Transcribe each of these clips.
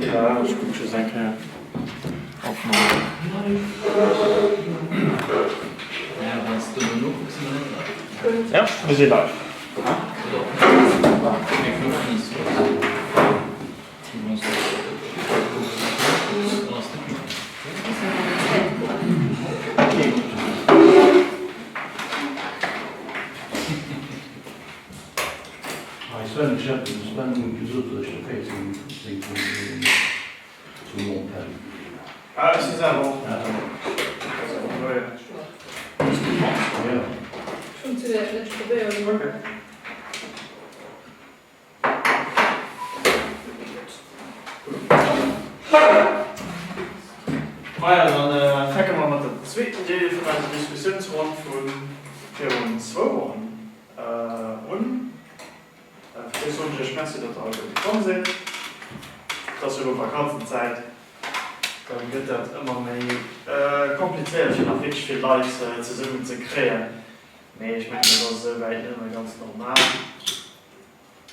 Ja, ich gucke schon sehr aufnehmen. Ja, wir sind live. Ich bin gesucht durch die Facing zu Montpellier. Ah, ich sehe auch. Ja. Schon zu der letzten Bewegung. Okay. Dann fangen wir mit der zweiten Teil von einer Diskussionsrunde von 2 Wochen an. Für so eine Schmerze, dass alle gekommen sind. Das über Vakanzenzeit. Dann wird das immer mehr kompliziert, für noch wirklich viele Leute zusammen zu kreieren. Aber ich meine, das ist weit immer ganz normal.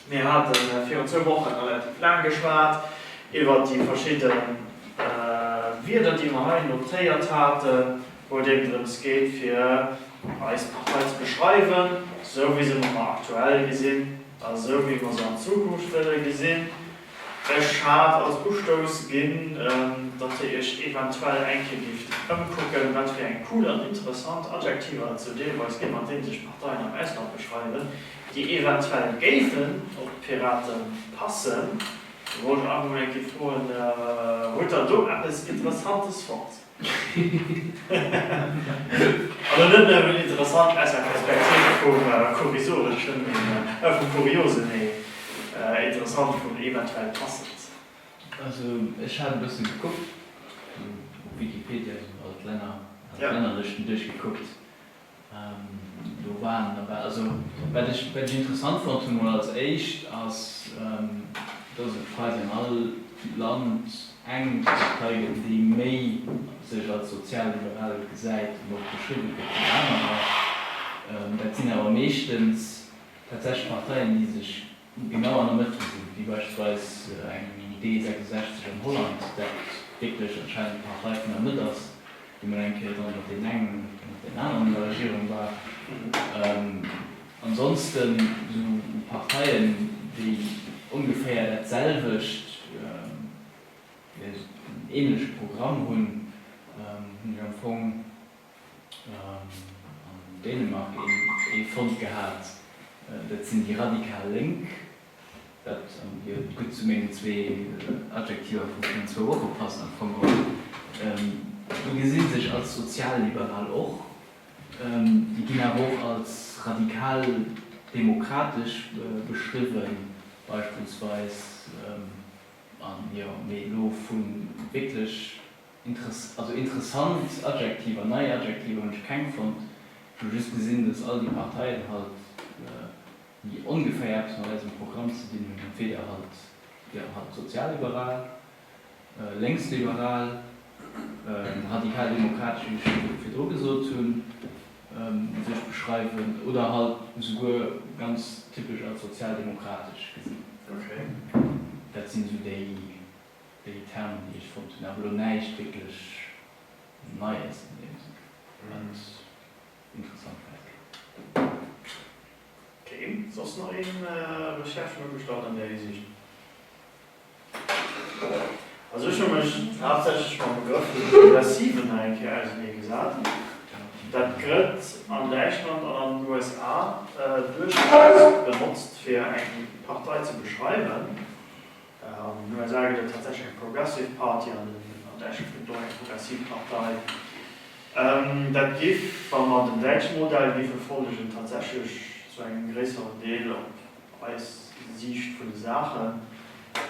Wir hatten für 2 Wochen relativ lang geschwärzt über die verschiedenen Wörter, die wir heute notiert hatten, wo es geht, für als Partei zu beschreiben, so wie sie mal aktuell gesehen, also so wie wir sie in Zukunft gesehen. Es schade als Ausstoß gehen, dass ich eventuell eingegift umgucken, was für ein cooler und interessanter Adjektiv zu dem, was jemand den sich Parteien am Ausland beschreiben, die eventuell gelten und Piraten passen, wo ich auch mal gefroren, heute du etwas Interessantes fort. Aber nicht nur interessant als eine Perspektive vom Kuriosen, vom Kuriosen, interessant von eventuell passend. Also ich habe ein bisschen geguckt, auf Wikipedia, so als Länderlisten durchgeguckt. Da waren dabei, also wenn ich interessant fand, nur als echt, als dass es quasi in allen Land eng Parteien, die mehr sich als sozialliberal gesagt noch beschrieben wird. Das sind aber meistens tatsächlich Parteien, die sich genau an der Mitte sind, wie beispielsweise eine D66 in Holland, der wirklich anscheinend Partei von der Mitte ist, die man denke, dann mit den anderen Regierungen war. Ansonsten so Parteien, die ungefähr dasselbe ein ähnliches Programm haben, in Anfang in Dänemark einen Fond gehabt. Das sind die radikal link. Das gut zu meinen 2 Adjektive von 2 Wochen passen. Die sehen sich als sozialliberal auch. Die gehen auch als radikal demokratisch beschrieben, beispielsweise an Melo von wirklich interessant Adjektive, neue Adjektive und ich kein fand. Du hast gesehen, dass all die Parteien halt die ungefähr im Programm zu dienen, entweder halt sozialliberal, linksliberal, radikal-demokratisch, wie für Droge so tun, sich beschreiben, oder halt sogar ganz typisch als sozialdemokratisch gesehen. Okay. Das sind so die Termen, die ich fand, aber nicht wirklich Neues in dem Sinne. Und interessant. Okay, sonst noch eine Recherche gestartet an der Hinsicht? Also ich habe mich hauptsächlich mal Begriff für Progressiven eigentlich, also wie gesagt. Das wird an Deutschland und an den USA durchaus benutzt, für eine Partei zu beschreiben. Nur ich sage, das tatsächlich eine Progressive Party an Deutschland gibt auch eine Progressive Partei. Das gibt, wenn man den deutschen Modell wie verfolgt, tatsächlich so einen größeren Teil als Sicht von der Sache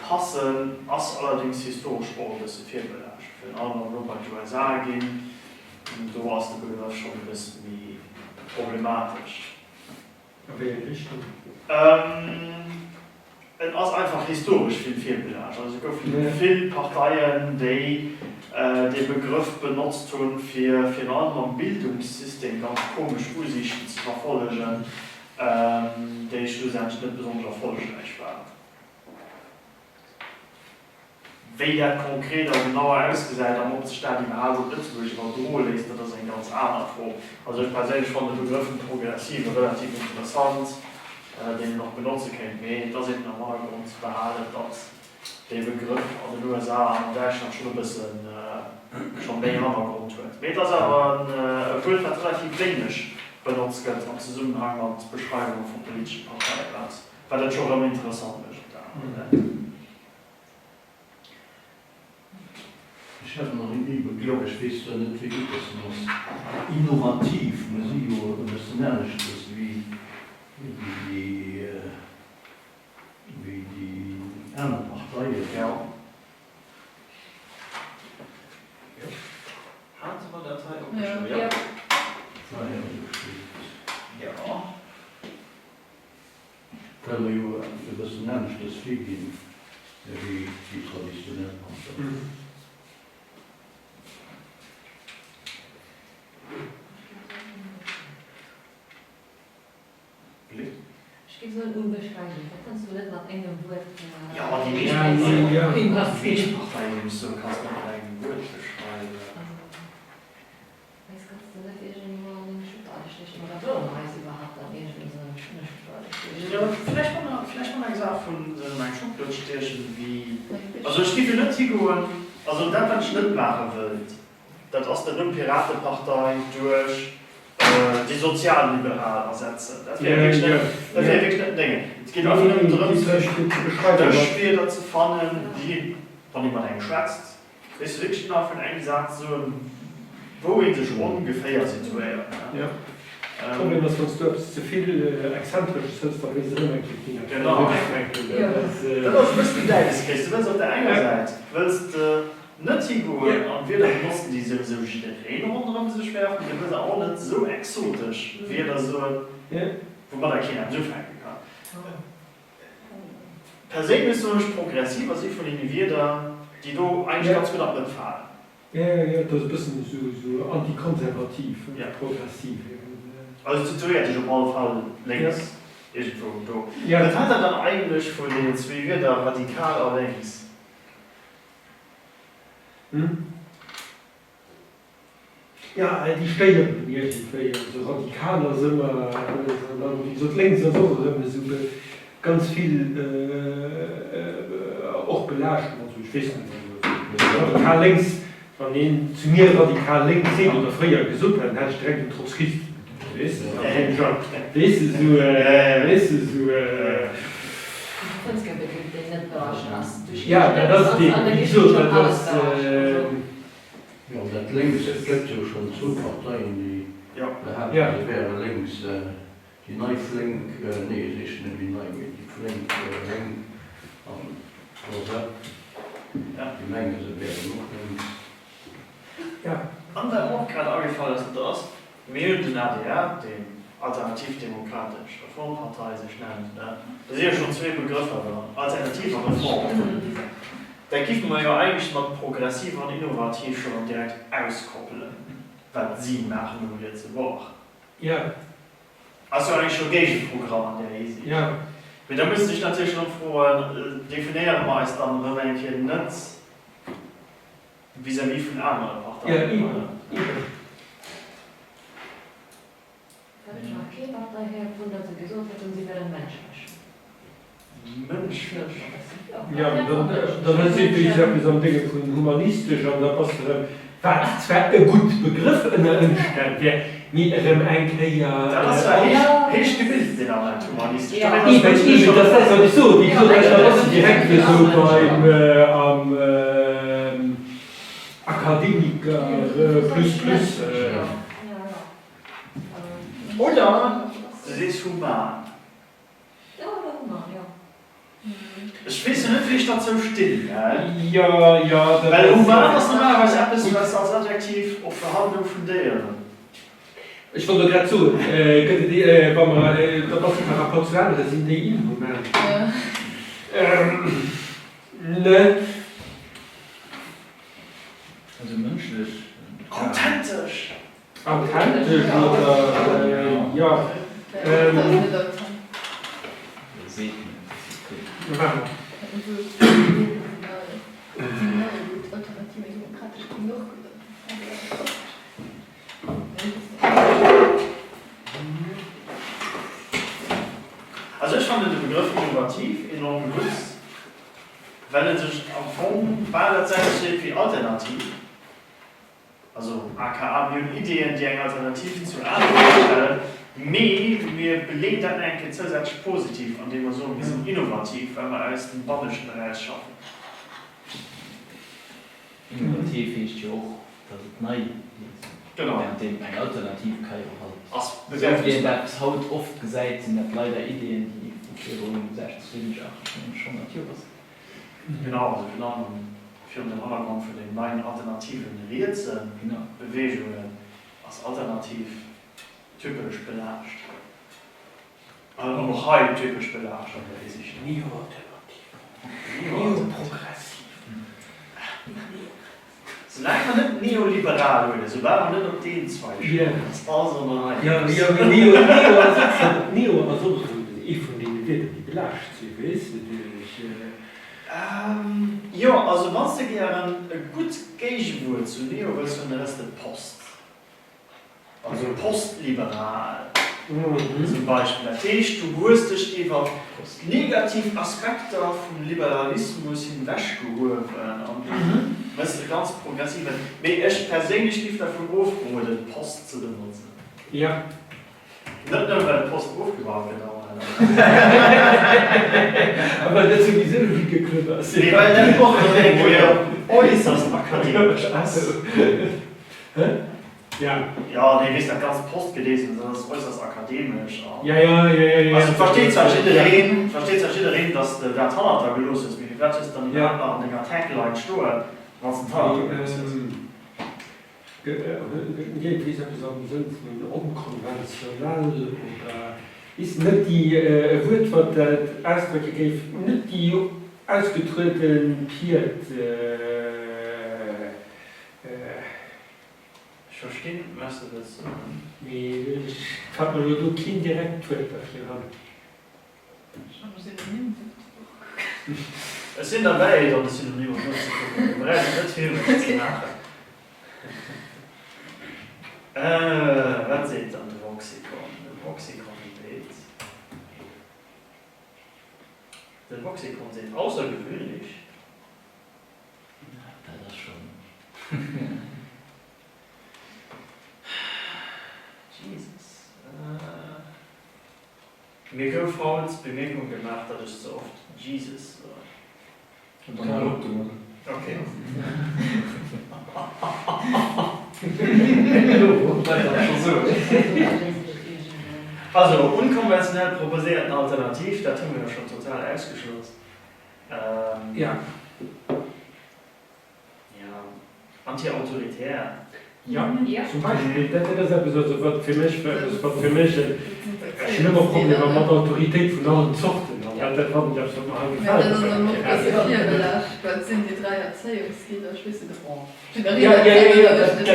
passen, als allerdings historisch auch ein bisschen fehlbelastet. Für den anderen Europa die USA gehen, und du hast den Begriff schon ein bisschen wie problematisch. In welche Richtung? Es ist einfach historisch viel fehlbelastet. Also es gibt viele Parteien, die den Begriff benutzt haben für ein anderes Bildungssystem, ganz komisch Ansichten zu verfolgen, die schlussendlich nicht besonders erfolgreich waren. wie das konkret und genauer ausgesagt haben, ob sich da die Wahl so Lützburg oder Drohl ist, das ist ein ganz anderer Frage. Also ich persönlich fand den Begriff progressiv relativ interessant, den ich noch benutzen kann. Das ist normal bei uns behalten, dass der Begriff aus den USA und Deutschland schon ein bisschen schon mehr Hintergrund hat. Das aber ein Begriff, das relativ wenig benutzt wird im Zusammenhang mit Beschreibung von politischen Parteien, weil das schon immer interessant ist. Ich habe noch nie begriffen, ich weiß nicht, wie geht das muss. Innovativ, muss ich ja ein bisschen ernst, das wie die anderen Parteien. Ja. Hat man Datei aufgeschrieben? Ja. Ja. Weil wir ja ein bisschen ernst das viel geben, wie die traditionellen Parteien. Ich gebe so ein Unbeschreibung. Da kannst du nicht nach engem Wort. Ja, aber die Milchpartei nimmst du, kannst du nach einem Wort beschreiben. Weiß kannst du nicht irgendwo eine Schuttarrichtung oder Wohnreise überhaupt an irgendwie so eine Schuttarrichtung. Ja, vielleicht mal gesagt von meinem Schublattstärchen wie. Also ich gebe nicht Figuren, also das, was ich nicht machen will, das aus der Piratenpartei durch die Sozialliberalen ersetzen. Das wäre wirklich nicht ein Ding. Es geht einfach nur darum, das Spiel zu finden, wie, von dem man einen schwätzt, ist wirklich noch von einem sagt, so, wo in sich ungefähr situieren. Ja. Wenn das sonst zu viel exzentrisches ist, dann ist es immer ein Genau. Ja. Das ist ein bisschen deines Case. Du willst auf der einen Seite, nicht Figuren und wir mussten die sowieso reden rundherum sich werfen, die sind auch nicht so exotisch, wie das so, wo man da keiner so fangen kann. Persönlich ist so nicht progressiv, was ich von den Wirder, die du eigentlich ganz gut mitfahren. Ja, das ist ein bisschen so antikonservativ, Ja. progressiv. Also theoretisch auf jeden Fall links. Irgendwo. Ja. Was hat er dann eigentlich von den zwei Wirder radikal links? Ja, die stehen irgendwie, so Radikaler sind wir, so links und so, sind wir so ganz viel auch belastet, also ich weiß nicht, radikal links, von denen zu mir radikal links sind oder früher gesund werden, hat ich direkt einen Trotzkist. Das ist so, ja, das ist die, Ja, das links, es gibt ja schon zwei Parteien, die das wäre links, die neue Flink, nee, es ist nicht die neue, die Flink, die Menge sind wäre noch links. Ja. Und dann auch gerade angefallen ist das, wir den ADR, den Alternativ-Demokratisch Reformpartei sich nennt. Ne? Das sind ja schon zwei Begriffe, alternative Reform. Da gibt man ja eigentlich noch progressiv und innovativ schon direkt auskoppeln, was sie machen und jetzt Woche. Ja. Also eigentlich schon Gegenprogramm an der Easy. Ja. Da müsste ich natürlich noch vorher definieren, meist dann, wenn man hier nicht vis-à-vis von anderen Parteien. Ja, Wenn ich nach K-Partei hergefunden habe, gesagt hat, sie wären menschlich. Menschlich? Ja, dann ist es so ein Ding von humanistisch und da passt es zwar ein guter Begriff in der Umstand, der mit einem eigentlich ja. Das ist ja echt gebildet, den aber humanistisch. Ja, das ist ja nicht so. Die ist direkt so beim Akademiker plus. Oder sie ist human. Ja, human, ja. Ich weiß nicht, wie ich dazu still. Ja. Weil human ist normalerweise etwas, was als Adjektiv auf Verhandlung fundieren. Ich wollte gerade zu, wenn man da was die Rapportwerte, das sind die inhuman. Ne? Also menschlich. Authentisch. Authentisch oder ja. Seht Ja. wenn sich am Fond beiderzeit steht wie alternativ, also aka wir haben Ideen, die eine Alternative zu anderen stellen, wir belegen dann eigentlich zusätzlich positiv, an dem wir so ein bisschen innovativ, wenn wir aus dem Bannischen Bereich schaffen. Innovativ ist ja auch, dass es neu ist. Genau. Während dem eine Alternative kann ja halt. Als Wie das haut oft gesagt, sind das leider Ideen, die um 60, 80 schon natürlich sind. Genau, also genau, für den Hintergrund für den neuen alternativen Rätsel, Genau. Bewegungen als alternativ typisch belastet. Also noch heute typisch belastet, weiß ich nicht. Neo-alternativ. Neo-progressiv. Solange man nicht neoliberal würde, sobald man nicht auf den zwei Ja. das ist also noch ein. Ja, Neo, also ich von denen wird die belastet, sie wissen natürlich. Ja, also was du gerne ein gut Gegenwort zu Neo willst, wenn der Rest der Post. Also postliberal. Zum Beispiel. Das heißt, du hast dich über negative Aspekte vom Liberalismus hinweggeworfen. Das ist ganz progressiv. Ich persönlich lief davon aufgehoben, den Post zu benutzen. Ja. Nicht nur, weil der Post aufgebaut wird, Aber das ist sowieso wie geklüppert. nee, weil der Woche irgendwo ja äußerst akademisch ist. Ja. Ja, nee, ist nicht ganz Post gelesen, sondern das ist äußerst akademisch. Ja. Also versteht zwar jeder, dass der Tanner da los ist, wie wird es dann nach den Artikel steuern, was ein Tanner los ist. Wie soll ich sagen, unkonventionell oder ist nicht die Wort, die Ausdrücke gibt, nicht die ausgetreten Piet. Ich verstehe, was du willst. Ich habe mir nur kein direkt Twitter hier ran. Es sind dabei, dann ist Synonym und Nutzen. Wir reden nicht viel mit nachher. Was seht ihr an der Voxicon? Der Voxicon geht. Der Voxicon sieht außergewöhnlich. Ja, das schon. Jesus. Mir können Frauen Bemerkung gemacht, dass ich so oft Jesus sage. Und dann auch du. Okay. Also, unkonventionell proposierten Alternativ, da tun wir ja schon total ausgeschlossen. Ja. Ja, anti-autoritär. Ja, zum Beispiel, das ist etwas, was für mich ein schlimmer Problem ist, mit der Autorität von anderen Zuchten. Ja, das hat mich absolut mal Ja, das ist noch gefallen. passiert belastet, was sind die 3 Erziehungskinder, Schlüsse davon. Ja, das stimmt.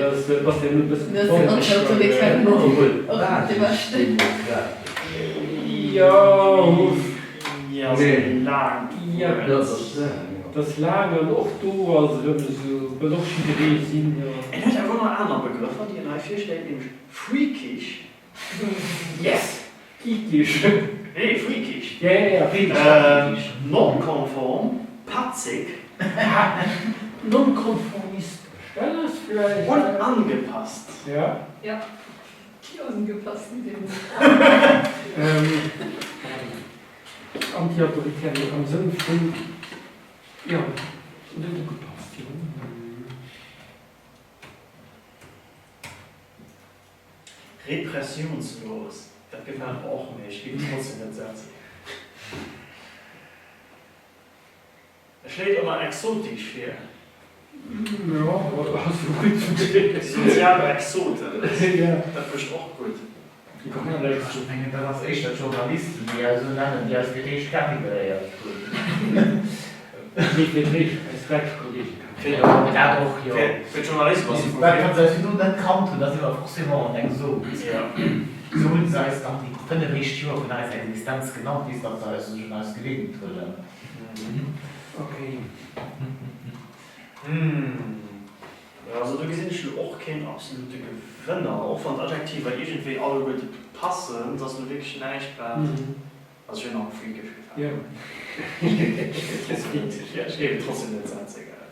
Das was ja nur ein bisschen. Das ist anti-autoritär. Ja, Nee. lang. Ja, das Lager auch du, also wenn wir so belochten sind, ja. Er hat einfach noch einen anderen Begriff, die in vier steht, nämlich freakish. Yes! Kiekisch. Hey, freakish. Ja. Non-konform, patzig Nonkonformistisch. Das ist vielleicht. und angepasst. Ja. Ja, Kiosen gepasst in dem. Anti-autoritär am Sinn von. Ja, nicht gepasst. Repressionslos. Das gefällt mir auch nicht. Ich gebe trotzdem den Satz. Er schlägt immer exotisch für. Ja, aber hast du gut zu Die soziale Exote. Ja. Das ist auch gut. Ich denke, das ist echt ein Journalist, die ja so nennen, die als Gericht kategoriert wird. Nicht mit Recht, als Rechtskollegen. Ja, doch, ja. Für Journalismus. Weil man das nur nicht kann, das ist immer forcément denke so. Ja. So und sei es dann die dritte Richtung von einer Existenz genannt ist, dass da ist schon als gelegen drin. Okay. Also du siehst schon auch kein absoluter Gewinner, auch von Adjektiven irgendwie alle gut passen, dass du wirklich nicht also ich bin auch freakisch gefallen. Ja. Ja, ich gebe trotzdem den Satz, egal.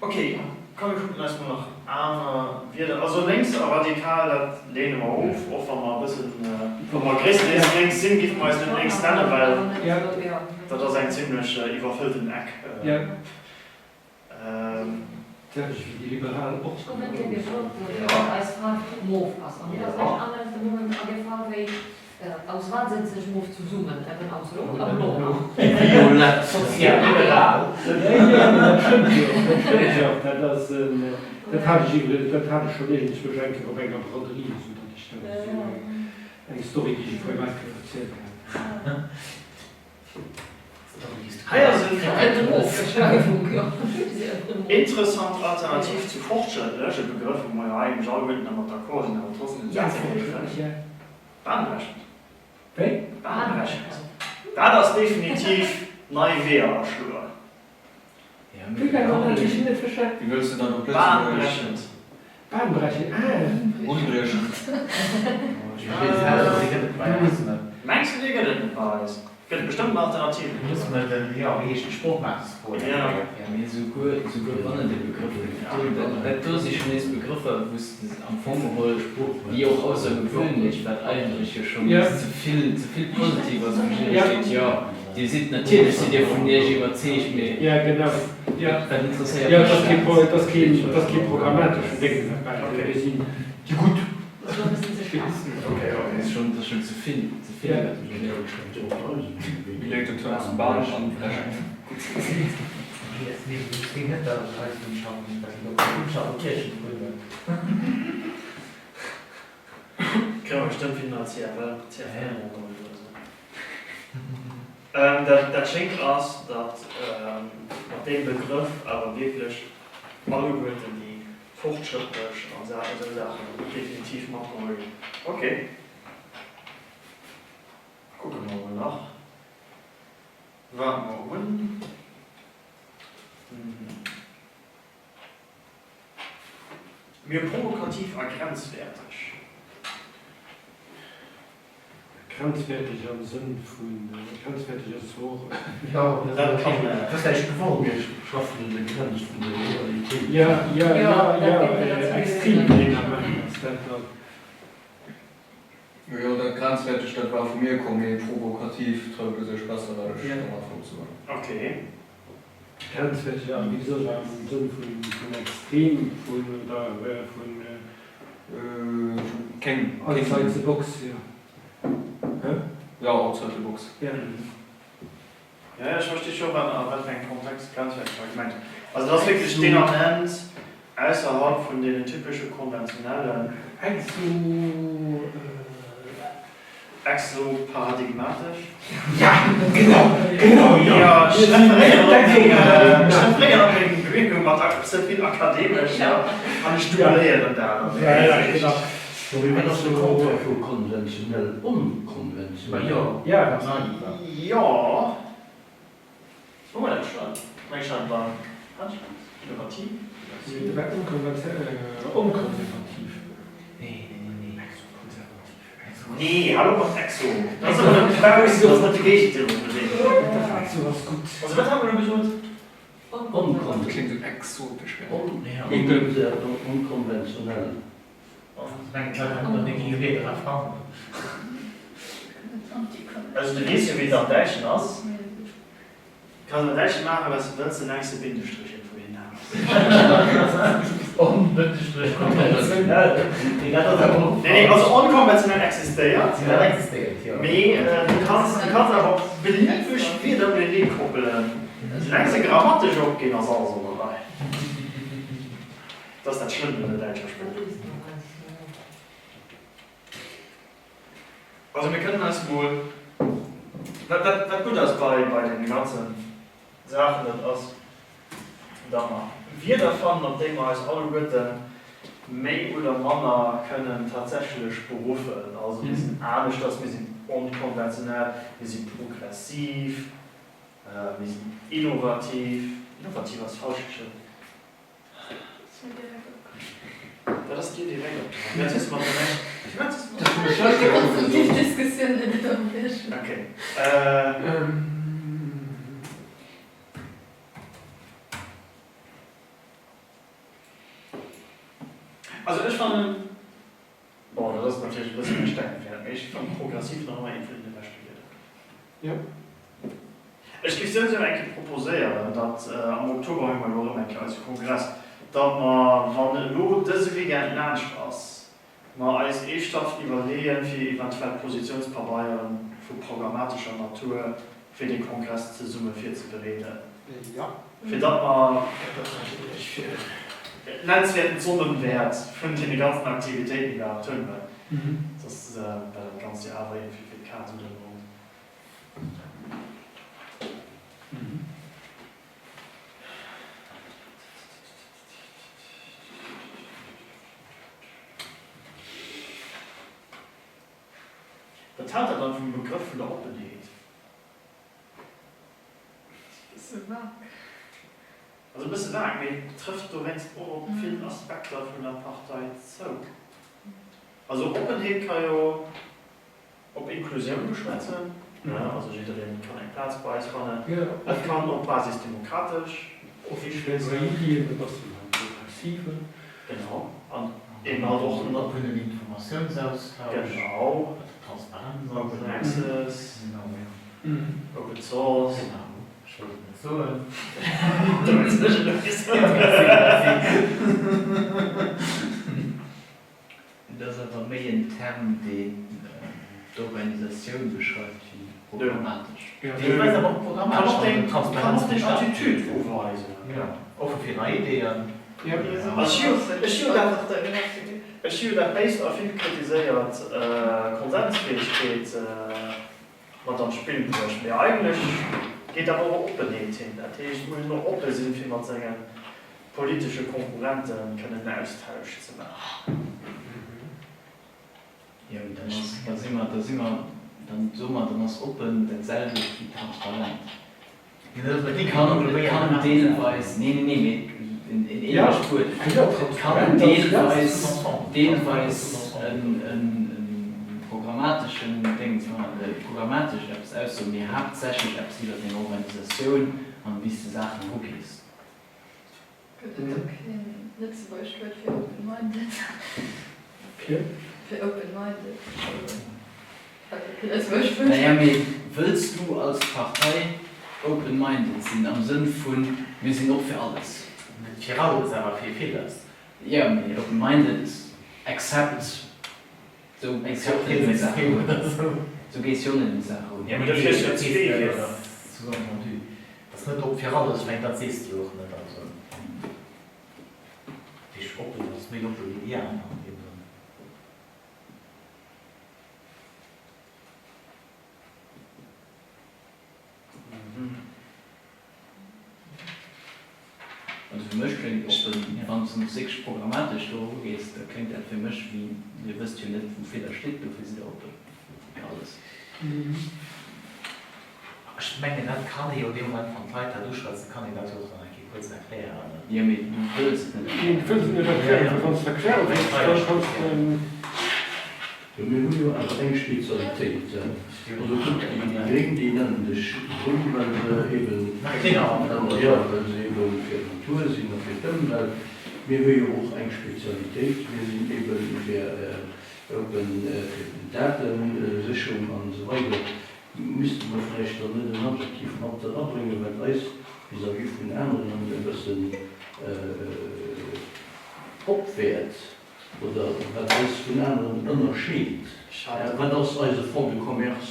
Okay, komm, wir gucken erstmal noch wieder. Also links radikal, das lehnen wir auf, auch wenn wir ein bisschen, wenn wir Christen ist, links sind, gibt man es nicht links nennen, weil das ist ein ziemlich überfüllten Eck. Das ist wie die Liberalen auch. Ich komme mit dem Gefragt, als Frau Move passen. Und das ist anders, wenn man gefragt wird, aus was sind sich Move zu zoomen? Eben aus Rot oder Blau? Violett, sozial-liberal. Ja, das stimmt ja. Das hatte ich schon ähnlich beschränkt auf einer Broderie, so dass ich eine Story, die ich vorher mal erzählt habe. Interessant alternativ zu fortschrittliche Begriffe, wo ja eigentlich alle mit einem Akkord sind, aber trotzdem Ja, sehr Bahnrecht. Wer? Bahnrecht. Da das definitiv neu wäre, Schüler. Wie kann man natürlich nicht verstehen? Wie willst du dann noch Bahnrecht. Bahnbereiche, Unrecht. Meinst du, die geht das nicht bei uns? Es gibt bestimmt eine Alternative. Muss man dann, ja, wie ich den Spruch machst. Ja. mir so gut die Begriffe. Da sich schon Begriffe, wo es am Anfang wie auch außergewöhnlich, weil eigentlich schon zu viel positiv was steht. Ja, die sind natürlich, von der ich überzeugt mir. Ja, genau. Ja, das interessiert ja das geht programmatisch. Okay. Die gut. Das ist ein bisschen zu schwarz. Okay, Das ist schon zu viel. Ja. Wie legt du das Bahn an? Jetzt nicht das heißt, wir schauen Kirchengründe. Können wir bestimmt finanziell, weil das schenkt aus, dass mit dem Begriff aber wirklich alle Leute, die fortschrittlich und so Sachen definitiv machen wollen. Okay. Gucken wir mal nach. Warum? Mir provokativ und grenzwertig. Grenzwertig am Sinn von grenzwertig ist hoch. Ja, das ist echt gewollt. Wir schaffen die Grenzen von der Realität. Ja, extrem länger machen als das. Ja, der grenzwertig, das war von mir kommen, provokativ, toll, sich besser, Okay. Grenzwertig, ja, wie soll man im Sinn von extrem, von outside the box, ja. Ja, outside the box. Ja. Ja, ich verstehe schon, was mein Kontext grenzwertig gemeint. Also das ist wirklich denant außerhalb von den typischen konventionellen exoparadigmatisch. Ja, genau. Ja, Schriftleger noch wegen Bewegung macht sehr viel akademisch, ja. An Studieren da. Ja, genau. So wie man das so für konventionell, unkonventionell. Ja, das war Ja. Wo war das schon? Mein Stand war innovativ. unkonservativ. Nee, hallo, was Exo? Das ist aber eine Frage, das ist eine Gegentheorie. Exo was gut. Also, was haben wir denn besucht? Das klingt so exotisch. Unkonventionell. Mein Kleiner hat noch nicht gewählt, aber Frauen. Also, du liest ja wieder am Deutschen aus. Kann man Deutschen machen, was du willst, den nächsten Bindestrich vorhin haben. Unbündig konventionell. Nee, also unkonventionell existiert. Ja, existiert, ja. Du kannst aber beliebig wieder mit den koppeln. Die längste grammatisch abgehen als alles dabei. Das ist das Schlimme in der deutschen Sprache. Also wir können das wohl. Was gut ist bei den ganzen Sachen, das ist da mal. Wir davon, nachdem wir als alle Götter May oder Männer können tatsächlich berufen. Also wir sind ehrlich, dass wir sind unkonventionell, wir sind progressiv, wir sind innovativ. Innovativ was falsch geschrieben. Das das geht die Regel. Jetzt ist man Die Diskussion nicht unterbrechen. Okay. Also ich fand, boah, das ist natürlich ein bisschen versteckt. Ich fand progressiv noch mal einfach in der studiert. Ja. Ich gebe sehr, sehr eigentlich proposieren, dass am Oktober haben wir noch einmal als Kongress, dass man, wenn nur diese Weekend nicht ist, man als E-Stoff überlegen für eventuell Positionsparteien von programmatischer Natur für den Kongress zu Summe 4 zu bereden. Ja. Für das man nennenswerten Summenwert von den ganzen Aktivitäten, die wir tun. Das ist das ganze Jahr für die Karte. Das hat er dann vom Begriff von der Offenheit. Das ist wahr. Also ein bisschen vag, aber trifft du jetzt auch viele Aspekte von der Partei zu. Also Offenheit kann ja ob Inklusion beschwätzen, ja, also jeder kann einen Platz beispannen. Ja. Das kann auch basisdemokratisch. Offiziell Ideen, was progressive. Genau. Und eben auch noch ein offenen Informationsaustausch, genau. Transparenz, Open Access, genau, ja. Open Source. Genau. So. Das ist aber mehr intern die Organisation beschreibt wie programmatisch. Ja. Ich weiß aber auch programmatisch. Kann auch den Attitüde vorweisen. Ja, offen für neue Ideen. Ja. Ich habe das Base auch viel kritisiert, Konsensfähigkeit, was dann spielen möchte. Ja, eigentlich geht aber auch Offenheit hin. Das heißt, ich muss nur offen sein, wie man sagen, politische Konkurrenten können einen Austausch zu machen. Ja, und dann ist open dasselbe wie transparent. Ich kann teilweise, nee, in Englisch gut, kann teilweise einen programmatischen Ding, programmatisch Apps aus, und ihr habt tatsächlich Apps wieder in Organisation und wie die Sachen Cookies. Letzte Beispiel für Open-Minded. Okay. Für Open-Minded. Letzte Beispiel. Naja, willst du als Partei open-minded sein, am Sinn von, wir sind auch für alles? Für alles, aber für vieles. Ja, open-minded, accept, so accept in die Sache. So gehst du in die Sache. Ja, aber das ist jetzt viel. Das ist nicht für alles, ich meine, das siehst du auch nicht. Also. Ich hoffe, das ist mega ja. Also für mich klingt open, wenn du Musik programmatisch gehst, da klingt das für mich wie, ihr wisst ja nicht, wofür da steht, dafür sind open. Für alles. Ich meine, das kann ich auch dem Moment von weiter durchschreiben, kann ich das auch kurz erklären. Ja, mit du willst nicht. Ich will es nicht erklären, du kannst es erklären. Wir haben ja eine enge Spezialität. Also gut, die Regeln, die nennen das Grund, weil sie eben, Genau. Ja, weil sie eben für Natur sind und für Firmen, weil wir haben ja auch eine Spezialität. Wir sind eben für Datensicherung und so weiter. Müssten wir vielleicht noch nicht ein Adjektiv noch abbringen, weil das vis-à-vis von anderen ein bisschen abwehrt. Oder was das von anderen Unterschied. Was das also von dem Kommerz.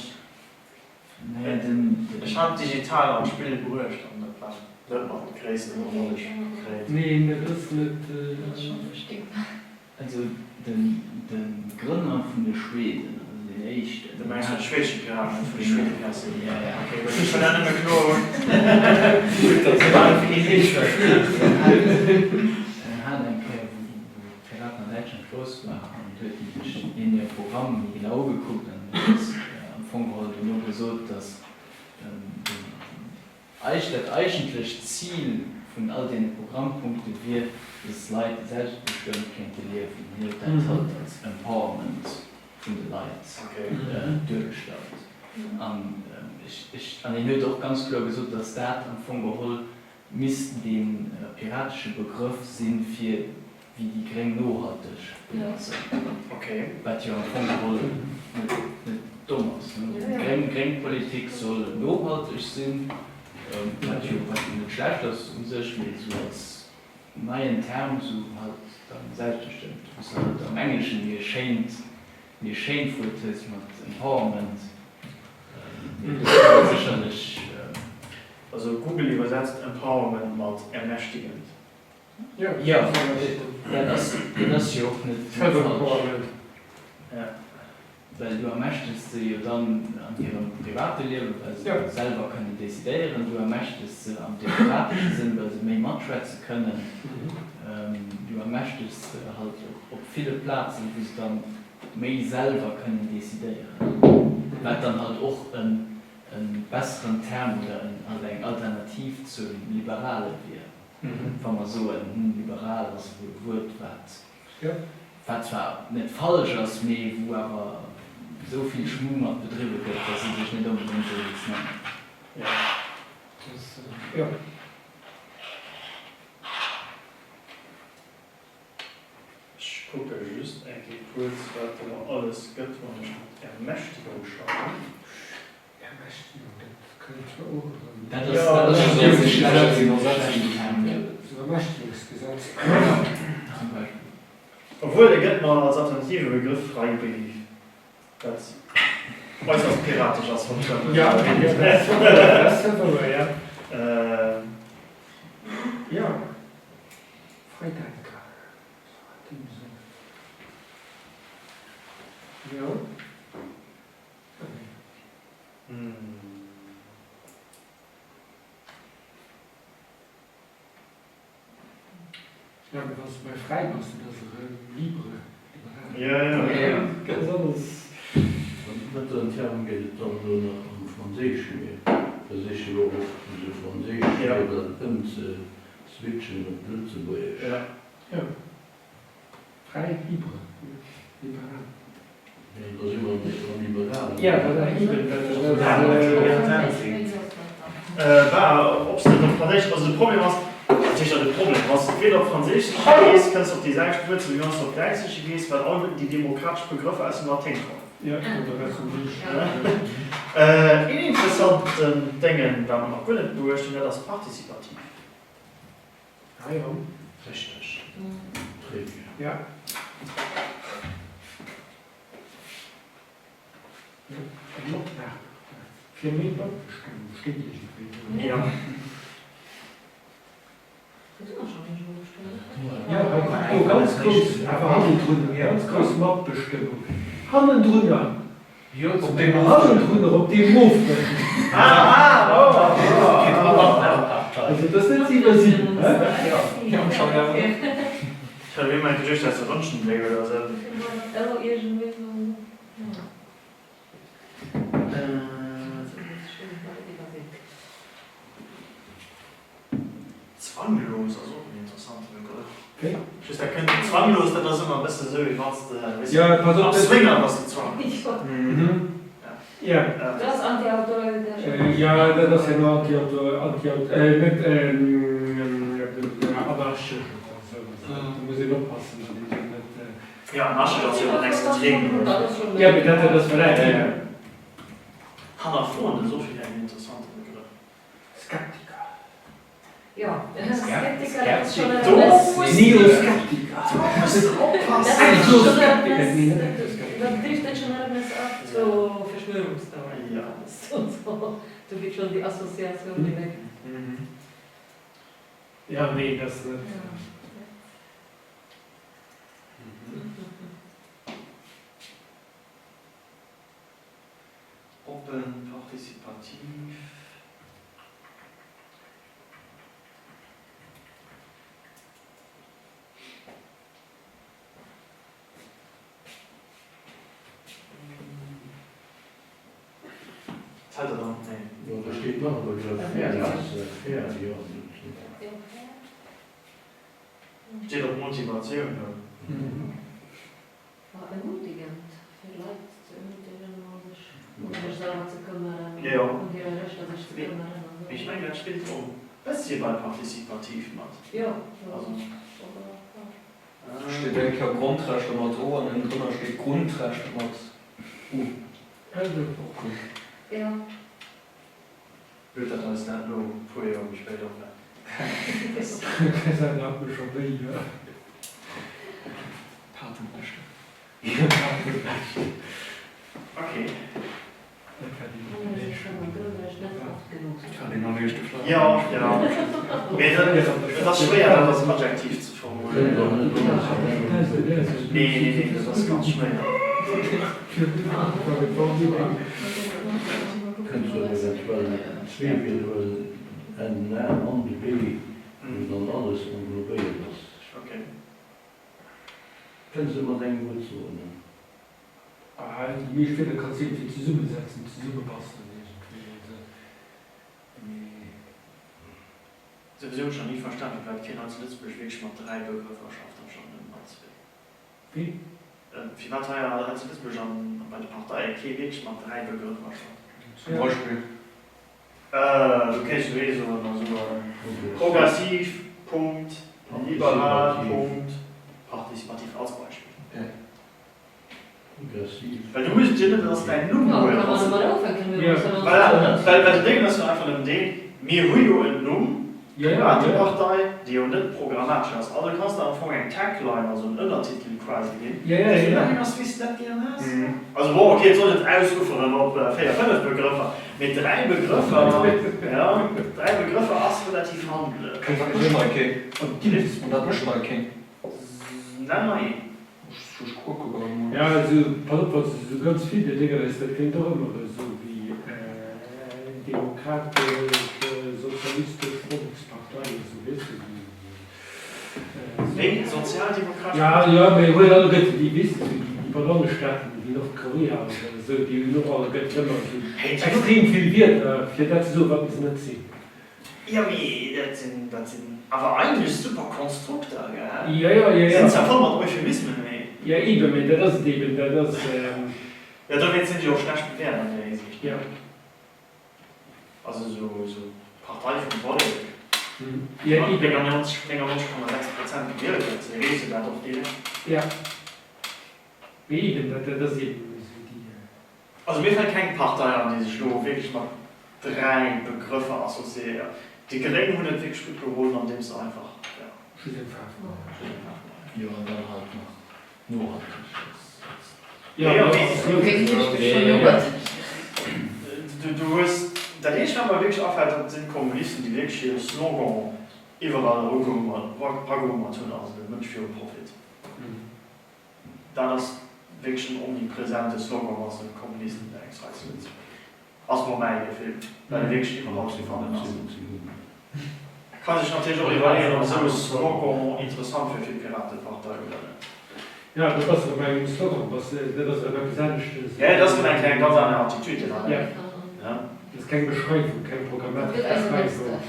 Ich habe digital am Spiel berührt und das wird noch ein Kreis in der Rolle. Nee, das ist nicht. Das ist schon richtig. Also, den Gründer von der Schweden, also den Echten. Du meinst den schwedischen Piraten von der Schweden? Ja, ja. Okay, das ist von einem Knurren. Das war für die nicht Er hat ein Piraten an Deutschland Schluss gemacht und hat in ihr Programm genau geguckt und das am Anfang wurde nur gesagt, dass das eigentliche Ziel von all den Programmpunkten wir das Leid selbstbestimmt kennt leben. Hier das halt als Empowerment von den Leuten durchgestellt. Ich habe mir doch ganz klar gesagt, dass das am Anfang misst den piratischen Begriff sind für wie die Gring nachhaltig. Ja. Also, Okay. was ja am Anfang nicht dumm ist. Ne? Gringpolitik soll nachhaltig sein. Was nicht schlecht ist, um sich so als neuen Term so halt dann selbstbestimmt. Was halt am Englischen mir shameful ist mit Empowerment. Das ist sicherlich. Also Google übersetzt Empowerment mit ermächtigend. Ja, Das ist ja auch nicht falsch. Ja. Weil du möchtest ja dann an ihrem privaten Leben, weil sie selber können dezidieren, du möchtest am demokratischen Sinn, weil sie mehr mitschwätzen können. Du möchtest halt auf viele Plätze, wo sie dann mehr selber können dezidieren. Weil dann halt auch einen besseren Term oder eine Alternative zum Liberalen wäre. Wenn man so ein liberales Wort hat. Was zwar nicht falsch ist, wo aber so viel Schmuck betrieben wird, dass sie sich nicht unbedingt so nichts nennen. Ja. Ich gucke just eigentlich kurz, was da alles gibt, was ich mit Ermächtigung schaue. Ermächtigung, das könnte ich auch sagen. Das ist Ermächtigungsgesetz. Zum Beispiel. Obwohl, der gibt mal als alternative Begriff freiwillig. Das äußerst piratisch als von Ja, das ist aber, ja. Ja. Freidenker. Ja. Ja, was bei Freimassen, das ist Libre. Ja. Ganz anders. Mit den Termen geht es dann nur noch um Französisch mehr. Das ist ja oft diese Französisch, dann zu switchen mit Lützeburg. Ja. Frei, Libre. Liberal. Da sind wir nicht so liberal. Ja, das ist Ob es nicht auf Französisch, also das Problem ist, natürlich auch das Problem, was weder auf Französisch gehst, kannst du auf die Sachspitze, wie man es auf Deutsch gehst, weil auch die demokratischen Begriffe als im Latein kommen. Ja, oder Republik. In interessanten Dingen, wenn man noch gut durch, dann wäre das partizipativ. Ah ja. Richtig. Ja. Für mich bestimmt nicht. Ja. Ja, ganz kurz, aber Hand drunter, ganz kurz Machtbestimmung. Hand drunter. Auf dem Hand drunter, auf dem Move. Also das ist 7-7. Ich habe immer gedacht, dass er Wünschen wäre oder so. Zwanglos, also ein interessanter Begriff. Okay. Ich erkenne zwanglos, das ist immer ein bisschen so, wie was Ja, pass auf. Zwingen, was du zwang. Ja. Das ist Anti-Autor. Ja, das ist ja nur Anti-Autor, nicht anarchisch. Da muss ich noch passen. Ja, Nasche, das ist ja das Extrem. Ja, aber das vielleicht. Hannah vorne, so viel ein interessanter Begriff. Skeptiker. Ja, Skeptiker ist schon Neoskeptiker. Das ist schon das trifft schon etwas ab zu Verschwörungstheorien. Ja. So, da geht schon die Assoziation weg. Ja, nee, das nicht. Open, partizipativ. Zeit oder? Nee. Ja, da steht noch, aber ich glaube, fair, ja. Steht auf Motivation. War ermutigend für Leute zu ermutigen, sich selber zu kümmern Ja. und ihre Rechte sich zu kümmern. Also. Ich meine, das spielt um. Das ist hier bei partizipativ macht. Ja, Also, Steht eigentlich auch Grundrechte mit O und dann drunter steht Grundrechte mit U. Also, ja. wird das alles nicht nur früher und später. das ist ein schon wie, ja. Patenrechte. Okay. Ich fand den noch nicht gefragt. Ja, ja. Das ist schwer, das Adjektiv zu formulieren. Nee, das ist ganz schwer. Kannst du eventuell Zwiebeln en an de B dan alles englobieren. Okay. Können Sie mal denken, gut so, ne? Ich finde, kannst du irgendwie zusammensetzen, zusammenbasteln. Sowieso schon nie verstanden, weil Kinder als Lützburg wirklich mal 3 Begriffe schafft und schon im Matzweg. Wie? Wie war das ja als Lützburg schon bei der Partei, okay, wirklich mal 3 Begriffe schafft. Zum Beispiel. Du kennst sowieso oder so. Progressiv, Punkt, liberal, Punkt, partizipativ als Beispiel. Progressiv. Weil du musst dir das dein Nummer Ja, kann man mal aufhängen. Weil du denkst, dass du einfach im Ding, mir Rio in Num, die Partei, die auch nicht programmatisch ist. Also du kannst da am Anfang einen Tagline, also einen Untertitel quasi geben. Das wissen das gerne hast. Also, boah, okay, jetzt soll ich ausrufen auf 4, 5 Begriffe. Mit 3 Begriffen, ja, 3 Begriffe hast relativ handeln. Und das ist mal okay. Und das ist mal okay. Nein. Ich gucke gerade mal. Ja, also, pass auf, so ganz viele Dinge, das klingt auch immer so wie demokratisch, sozialistisch, Volkspartei, so wissen Wegen Sozialdemokratie? Ja, aber ich will auch die wissen, die Ballonstaaten, die Nordkorea, also die noch alle immer extrem viel wird, für das so was es nicht sehen. Ja, das sind aber eigentlich super Konstrukte, gell? Ja. Das sind ja voll mit Euphemismen, ey. Ja, eben, das ist eben, das Ja, damit sind die auch schlecht bewertet, in der Hinsicht. ja. Also so Partei von Volk. Ja, Ich bin eben. an 90,6% gewählt, jetzt lese da doch die. Ja. Eben, das ist eben so die. Also mir fällt keine Partei an, die sich nur wirklich mal 3 Begriffe assoziieren. Die Kollegen haben wirklich gut geholt, an dem es einfach, ja. Ja, und dann halt noch. Nur halt. Du hast, da ich aber wirklich aufhört, das sind Kommunisten, die wirklich hier Slogan überall Rückkommen tun, also der Mensch für Profit. Da das wirklich ein omnipräsentes Slogan aus den Kommunisten der extra sind. Aus mir mein Gefühl, weil er wirklich überall gefahren ist. Kann sich natürlich auch überlegen, ob so ein Slogan interessant für die Piratenpartei oder nicht. Ja, das ist mein Slogan, das repräsentativ ist. Ja, das ist eine ganz andere Attitüde. Ja. Ja. Das ist keine Beschreibung, keine programmatische Beschreibung.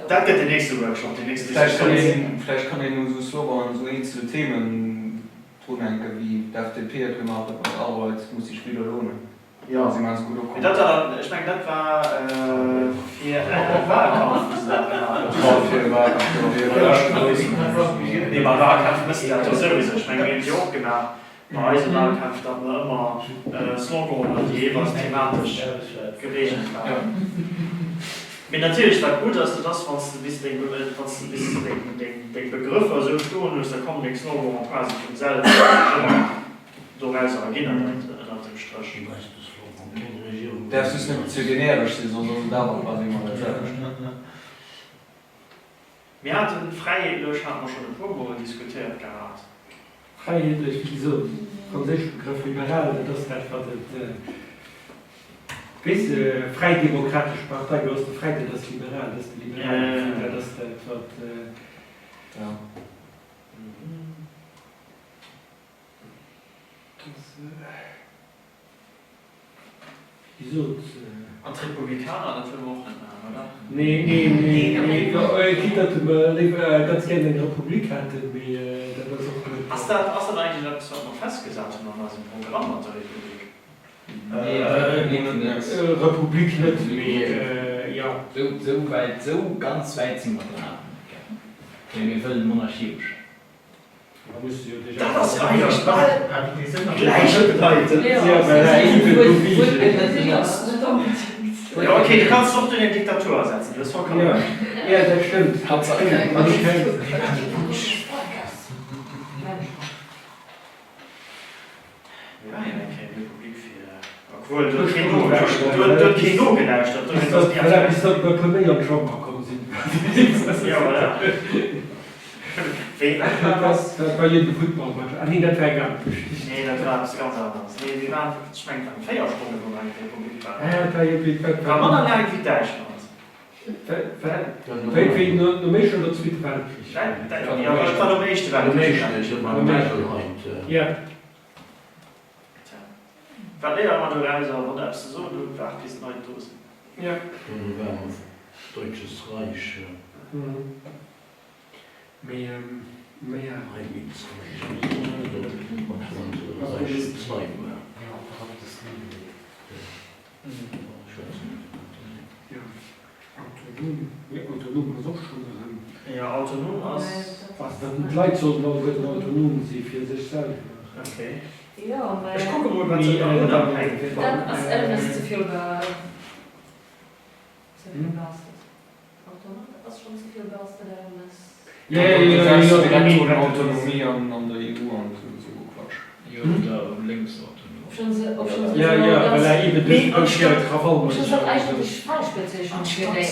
Das wird der nächste Workshop, die nächste Vielleicht kann ich nur so Slogan, so einzelne Themen tun, wie der FDP hat gemacht hat, bei Arbeit muss sich wieder lohnen. Ja, Sie meinen es gut auch. ich meine, das war für Wahlkampf. Das war für Wahlkampf. Nee, bei Wahlkampf müssen wir das sowieso. Ich meine, wir haben die auch gemacht. Bei diesem Wahlkampf haben wir immer Slogan, die jeweils thematisch geregelt waren. Mir natürlich war gut, dass du das, was du bis den Begriff so tun musst, da kommt nichts Slogan quasi von selbst. So reise erinnern nach dem Strich. Das ist nicht zu generisch, sondern da war quasi mal Wir hatten Freiheitlich, haben wir schon im Vorwurf diskutiert gehabt. Freiheitlich, wieso? Französischer Begriff liberal, das ist einfach das freidemokratische Partei, du hast die Freiheit, das ist liberal, das ist liberal, das ist einfach. Ja. Wieso? Und Republikaner natürlich auch nicht mehr, oder? Nee. Ich hätte ganz gerne eine Republik hatte, wie das war so gut. Hast du eigentlich das noch festgesagt in unserem Programm der Republik? Republik nicht, ja. So ganz weit sind wir dran. Wir wollen monarchisch. Da musst du ja Das ist eigentlich bald. Die sind noch Gleiche Leute. Ja, weil er Ja, okay, du kannst doch in die Diktatur ersetzen, das ist vollkommen. Ja, das stimmt. Hauptsache. Ja, okay, Republik für. Obwohl, du hast Kino gelauscht, du hast das Weil er bis bei Premier und Job gekommen sind. Ja, oder? Das war jedem Footballmatch. Ah, nee, das war gar nicht. Nee, das war ganz anders. Nee, wir waren schmeckt an Feierstunde, wo man in der Republik war. Das war irgendwie. War man dann wie Deutschland? Weil nur mehr schon dazu mit Weltkrieg. Ja, das war der nächste Ja. Weil der aber du reise, aber da bist du so, du warst bis 9000. Ja. Deutsches Reich. Mehr. Autonom ist auch schon. Ja, autonom aus. Was dann Leute sollten auch gut autonom sein für sich selber. Okay. Ja, weil Ich gucke mal, was sie da unabhängig dann als Elvis zu viel belastet. Autonom, das ist schon zu viel belastet, Elvis. Autonomie an der EU und so Quatsch. Ja, linksautonom. Weil er eben das Krawall muss. Das ist eigentlich falsch bezeichnet für die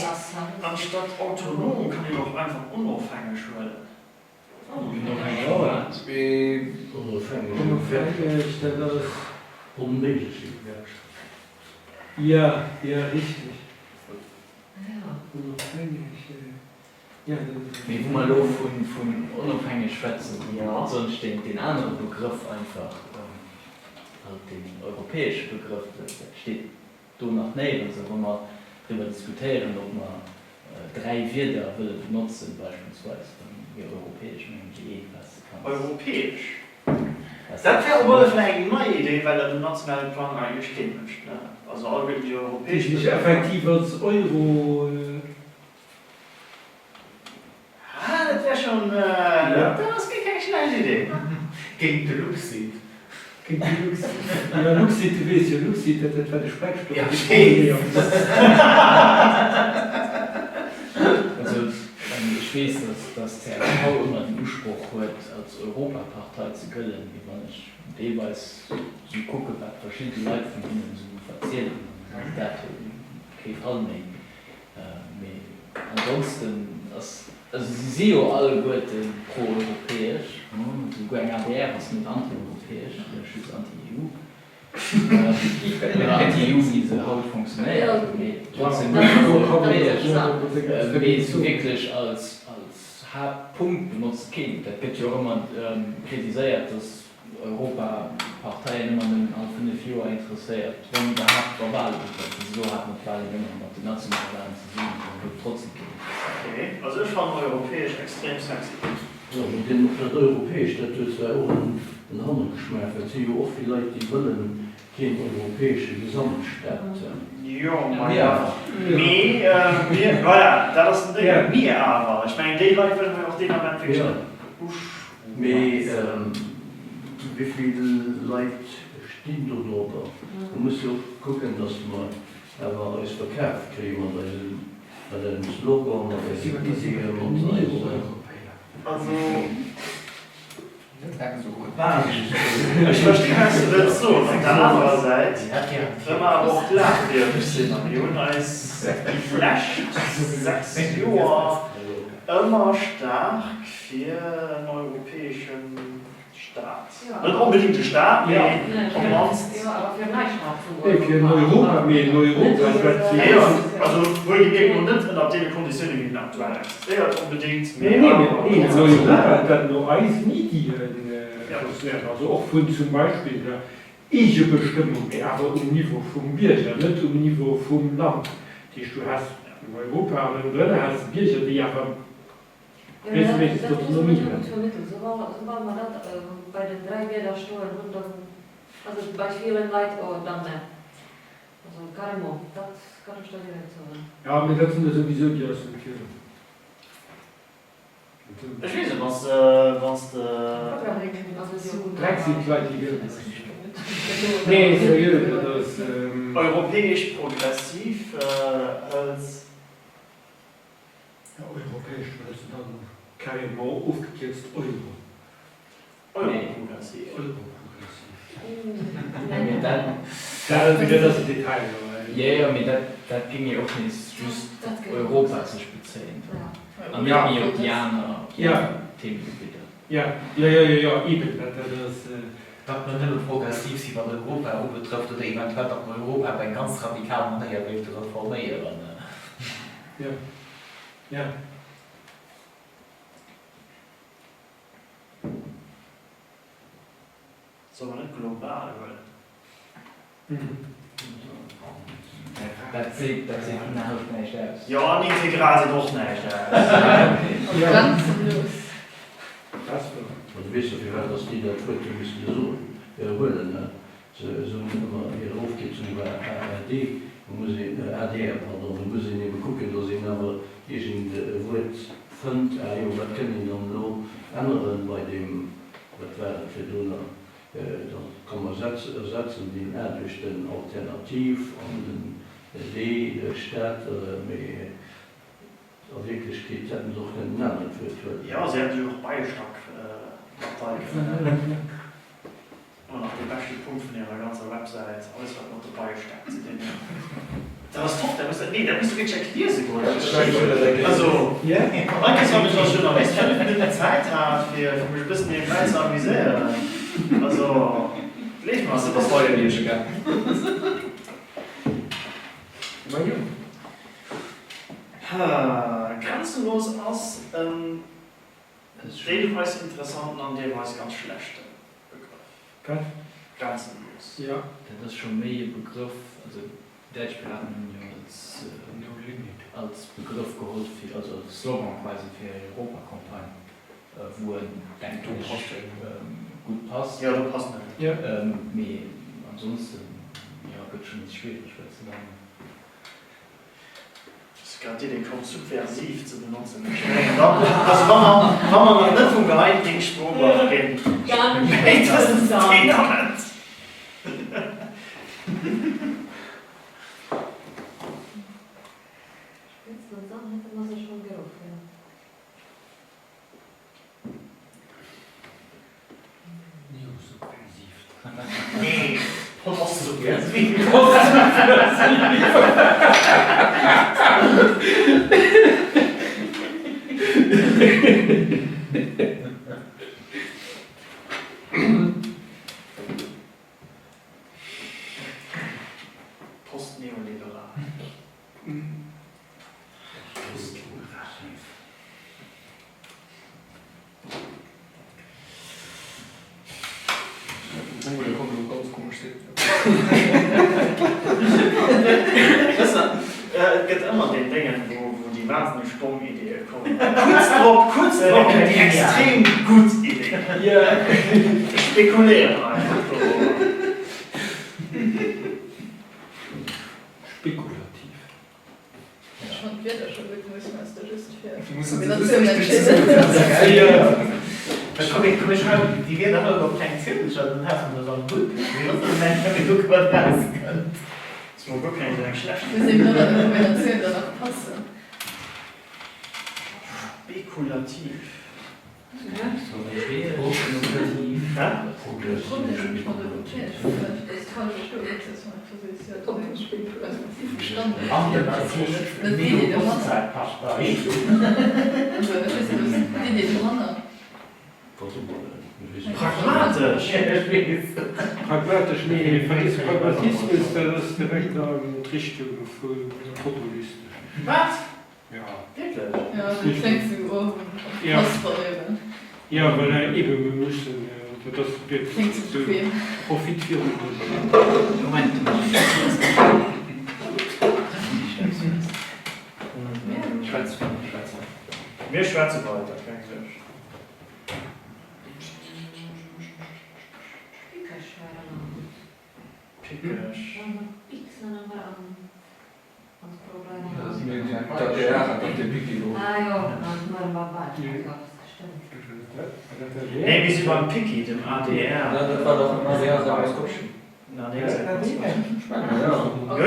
Anstatt autonom kann ich doch einfach unabhängig werden. Ja, richtig. Nee, wo man lo von unabhängig schwätzen, sonst den anderen Begriff einfach, den europäischen Begriff, steht da nach neben, also wenn wir darüber diskutieren, ob man 3 Wörter will benutzen, beispielsweise, dann wie europäisch, wie was kann. Europäisch? Das wäre aber vielleicht eine neue Idee, weil der nationale Plan eigentlich stehen möchte. Also irgendwie europäisch. Nicht effektiv als Euro. Das wäre schon. Das ist keine schlechte Idee. Gegen die Luxit. Ja, Luxit, du weißt ja, Luxit, das war der Speckstoff. Ja, steht. Also, ich weiß, dass CSV immer den Anspruch hat, als Europapartei zu gelten, wie man nicht jeweils so gucke, was verschiedene Leute von ihnen so erzählen. Das kein Fall mehr. Ansonsten, also sie sehen ja alle gut pro-europäisch, sogar ADR ist mit anti-europäisch, der schützt anti-EU. Anti-EU, wie sie heute funktioniert, trotzdem europäisch, wie sie wirklich als Hauptpunkt benutzt können. Das wird ja auch immer kritisiert, dass Europa-Parteien immer mit an 5 Jahren interessiert, wenn überhaupt verbal wird. So hat man quasi immer noch die nationalen zusammen und trotzdem gehen. Okay, also ich fand europäisch extrem sexy. Ja, mit dem europäisch, das ist ja auch ein anderer Geschmack. Es sind ja auch viele Leute, die wollen keine europäische Gesamtstadt. Ja, voilà, das ist ein Ding. Mir aber. Ich meine, die Leute wollen wir auch den Moment fixieren. Wie viele Leute stehen da drüber? Man muss ja gucken, dass man aber alles verkauft kriegen und den Slogan signalisieren und so. Also, ich verstehe, was du willst so. Auf der anderen Seite, wenn man aber auch glaubwürdig sind, und als die Flash 6 Jahre immer stark für einen europäischen Staat. Nicht unbedingt der Staat, aber für einen Neustart. Für Europa, also wohlgemerkt noch nicht in der Konditionen wie aktuell existiert, unbedingt mehr. Nee, Europa hat dann nur eins nie die also auch von zum Beispiel eine Bestimmung, aber Niveau vom Bürger, nicht Niveau vom Land. Die du hast in Europa und in Deutschland hast Bürger, die aber Ja, das muss man nicht gut vermitteln. So war man das bei den 3 Bädersteuern und dann, also bei vielen Leuten auch dann nicht. Also Karimo, das kann ich da direkt sagen. Ja, aber das sind sowieso die aus dem Film. Ich weiß nicht, was Brexit Leute, die gehören. Nee, seriös, das europäisch progressiv als ja, europäisch, weil es dann Karimo aufgekürzt Euro. Euro-progressiv. Euro-progressiv. Ja, Da wieder das Detail. ja, aber das ging ja auch nicht just Europa zu speziell. Und Ja. mit Europäer Ja. Themengebiete. Ja, eben. Dat man net progressiv si wat Europa betrifft oder eventuell dat Europa bei ganz radikal manier will reformieren. Ja. So man nicht global, Das sieht nachher nicht aus. ja, nicht gerade doch nicht. Grenzenlos. Das Und wisst ihr, dass die da heute müssen so holen, ne? So immer hier aufgeht zu über ARD, muss ich ADR, pardon, muss ich nicht gucken, dass ich aber irgend Wort fand, was können die dann noch anderen bei dem, was wäre für Donner, dann kann man ersetzen den A durch den Alternativ und den D, Stadt, mit der Wirklichkeit hätten sie auch keinen Namen für. Ja, sie haben sich auch Beistand Partei und auch den besten Punkt von ihrer ganzen Website, alles was noch dabei steht. Das ist doch, der müsste gecheckt hier sogar. Also, manches habe ich als Journalist 5 Minuten Zeit hat, für mich ein bisschen nebenbei zu amüsieren. Also, leg mal so was heute nicht gell? Grenzenlos aus, teilweise interessant und teilweise ganz schlechte Begriff. Grenzenlos. Ja. Das ist schon mehr ein Begriff, also Deutsch haben ja als Begriff geholt, also als Slogan quasi für die Europakampagne, wo denkt gut passt. Ja, du passt nicht. Ja. Ansonsten, ja, wird schon nicht schwierig, schwer zu sagen. Es ist gerade den Kopf subversiv zu benutzen. Das kann man nicht vom geheimten Spruch gehen. Gar nicht. Nee, das ist sagen. Hätte man sich schon gerufen. Nee, Post subversiv. Postneoliberal. Es gibt immer den Dingen, wo die wahnsinnig stumme Ideen kommen. Kurz drauf, die extrem gute Idee. Ja. Spekulieren einfach. Spekulativ. Schon wird er schon Bildungsmeister just für Du musst uns Kombination das entschieden. Ja. Komm ich schauen, die werden aber überhaupt keinen Zettel schon, dann hast du nur so einen Buch. Wie wirst du denn, wenn du was lassen kannst? Das ist wirklich nicht schlecht. Wir sehen nur eine Kombination danach passen. Spekulativ. Progressiv. Ja? Pragmatisch. Pragmatisch, nee, Pragmatismus, das ist direkt Richtung von populistisch. Was? Ja. Wirklich? Ja, du denkst du, oh, Ja. was verleben. Ja, weil eben, wir müssen das wird Klingt zu bequem. Profitierung. Moment. Mir schwarze weiter, kein Glück. Pickisch. Der hat auf den Wiki Ah ja, dann war bald. Stimmt. Nee, wie sie beim Picky, dem ADR. Das war doch immer sehr ausrutschen. Na, nee, das Ja.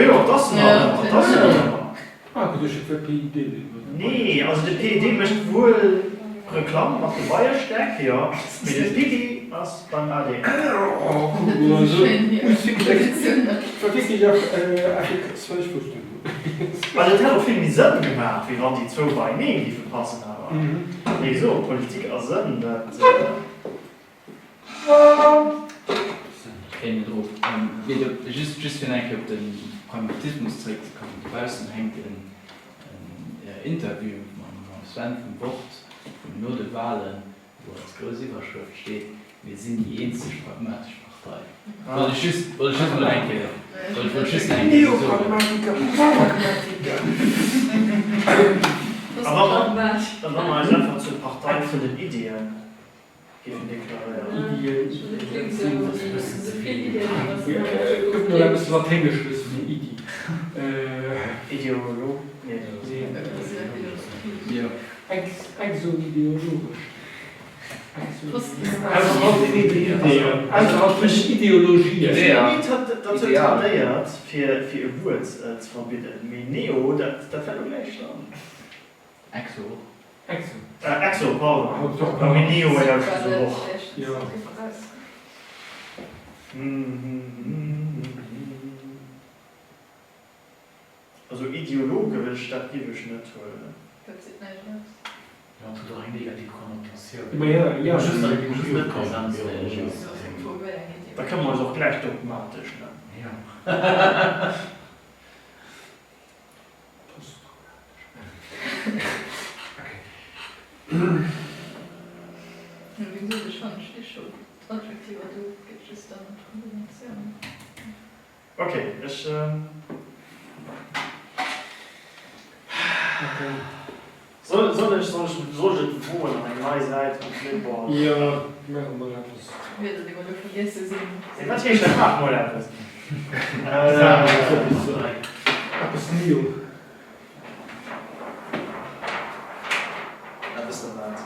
ja, das noch. Das noch. Ah, du hast für PID. Nee, also der PED möchte wohl Reklam nach der Bayerstärke, ja. Mit dem Picky, was beim ADR. Schön hier. Vergiss nicht auf 12 Stunden. Also das hat auch viel Sinn gemacht, wie waren die zwei Beine, die verpassen haben. Nee, so, Politik als Sinn, das... Keine drauf. Just für einen auf den Pragmatismus zurückzukommen. Draußen hängt ein Interview mit Sven vom Bord von nur der Wahlen, wo als große Überschrift steht, wir sind die einzige pragmatische Partei. Wollte ich just mal einkehren. Aber dann machen wir einfach zur Partei für den Ideen. Geben deklarieren. Nur ein bisschen lateinisch ist wie Idi. Ideolog? Nee. Ja. Exo-ideologisch. Also auch nicht Ideologie. Das hat tradiert, für ihr Wort zu verbieten. Mit Neo, das fällt doch gleich an. Exo, pardon. Aber mit Neo ja so hoch. Ja. Also ideologisch, das gebe ich nicht toll. Ja, tut doch eigentlich die Konnotation. Ja, Da kann man es auch gleich dogmatisch nennen. Ja. Wieso das schon schon attraktiver, du gibst es dann Kombination. Okay, ich... Soll ich wohl an eine neue Seite und Flipboard? Ja, machen wir etwas. Wird das immer nur vergessen sind. Was hier schon nach mal etwas? Etwas Neo. Was ist denn das?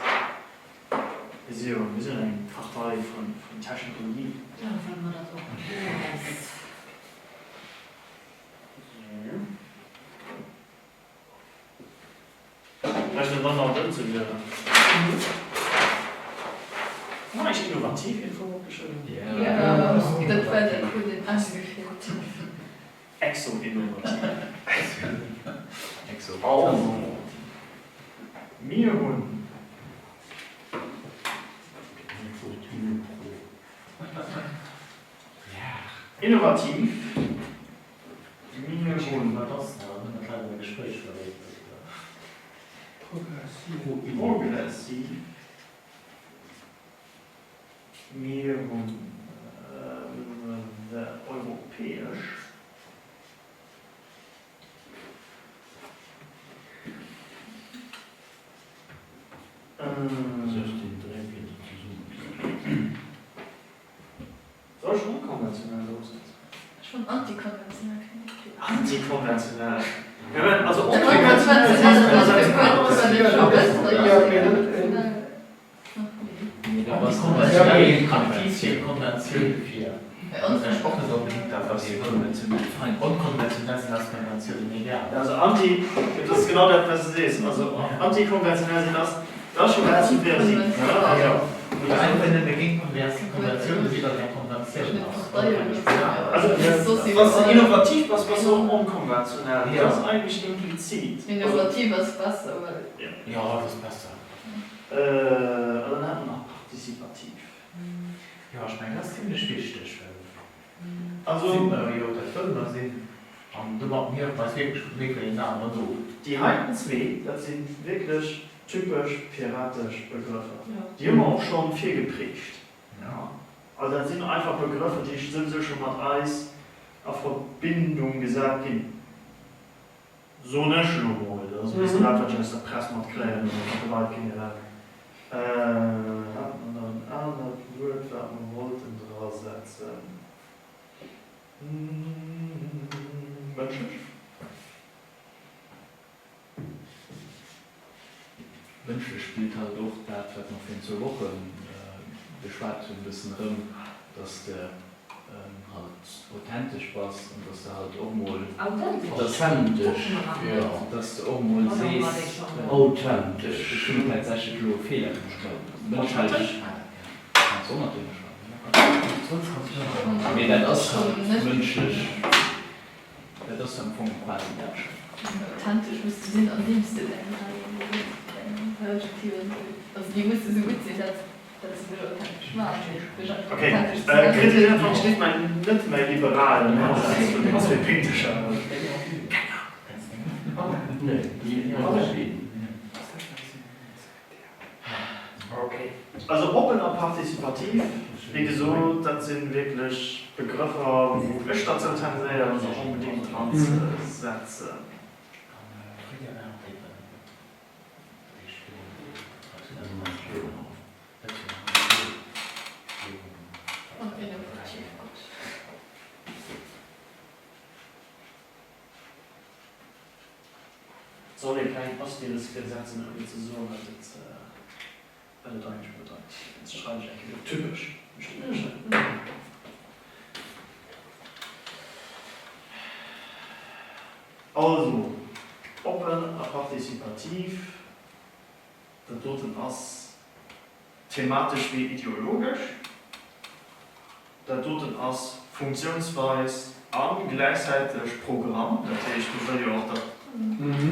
Wir sind eine Partei von Technologie. Ja, wenn man das auch. Vielleicht dann noch drin zu werden. War ich innovativ Info geschrieben? Ja, das war der cool, den angefehlt. Exo-innovativ. Exo. Also. Mir und. Innovativ. Mir und. Progressiv. Mir und europäisch. Soll schon unkonventionell lossetzen? Schon antikonventionell. Antikonventionell. Also Was konventionell für Versprochen ist unbedingt das, was hier unkonventionell sind als konventionell. Also das ist genau das, was du siehst. Also antikonventionell sind das schon ganz subversiv. Oder wenn eine Gegenkonvention sieht dann ja konventionell aus. Also was innovativ, was so unkonventionell. Ja. Das ist eigentlich implizit. Innovativ ist was, aber. Ja, das passt dann. Also dann hat man auch partizipativ. Ja, ich meine, das ist ziemlich wichtig. Also die halten zwei, das sind wirklich typisch piratisch Begriffe. Die haben wir auch schon viel geprägt. Ja. Also das sind einfach Begriffe, die sind so schon mal als auf Verbindung gesagt haben. So nicht nur, das ist ein bisschen einfach, dass der Presse mal klären und die Gewalt generell. Hat man dann ein anderes Wort, was man wollte, draufsetzen? Menschlich? Wünsche spielt halt auch da vielleicht noch in 2 Wochen beschreibt so ein bisschen rum, dass der halt authentisch war und dass der halt auch mal Authentisch, ja. dass du auch mal siehst, Authentisch. bestimmt halt solche kleine Fehler Mensch halt so natürlich schon. Nee, das ist halt menschlich. Das ist am Punkt quasi Mensch. Authentisch müsste sind am liebsten also die müsste so gut sehen, dass das würde authentisch machen. Okay, kritisch einfach steht man nicht mehr liberal, was für pinktischer. Nee, die unterschieden. Okay. Also open und partizipativ, wie gesagt, das sind wirklich Begriffe, wo ich dazu tendiere, und auch unbedingt dran setzen. Soll ich kein ausstehendes Gesetz in irgendwie zu suchen, das eigentlich bedeutet. Jetzt schreibe ich eigentlich typisch. Also, open, partizipativ, das tut als thematisch wie ideologisch, das tut als funktionsweise an gleichzeitig Programm, das heißt, du willst ja auch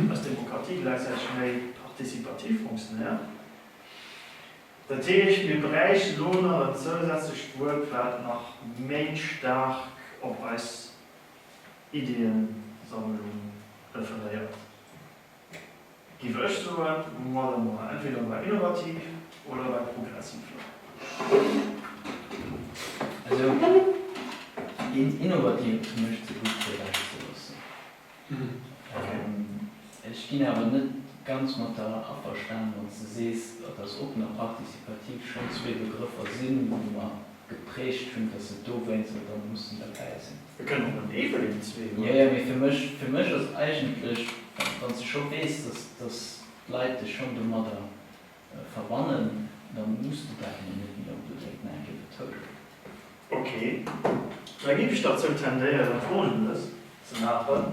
dass Demokratie gleichzeitig mehr partizipativ funktioniert. Das heißt, wir bereichen Lohner und zusätzlich Wort wird nach mehr stark auf als Ideensammlung referiert. Die Wörter werden entweder bei innovativ oder bei progressiv. Also, innovativ möchte ich gut vielleicht sowas. Ich gehe aber nicht ganz mit der Verstanden und du siehst, dass auch noch partizipativ schon 2 Begriffe sind, wo man geprägt sind, dass sie da wenn sie dann mussten dabei sind. Wir können auch einen Evel in 2. Ja, für mich ist eigentlich, wenn du schon weißt, dass Leute schon immer da verwandeln, dann musst du da nicht mehr unbedingt betonen. Okay. Da gebe ich dazu tendieren, Folgendes zu machen.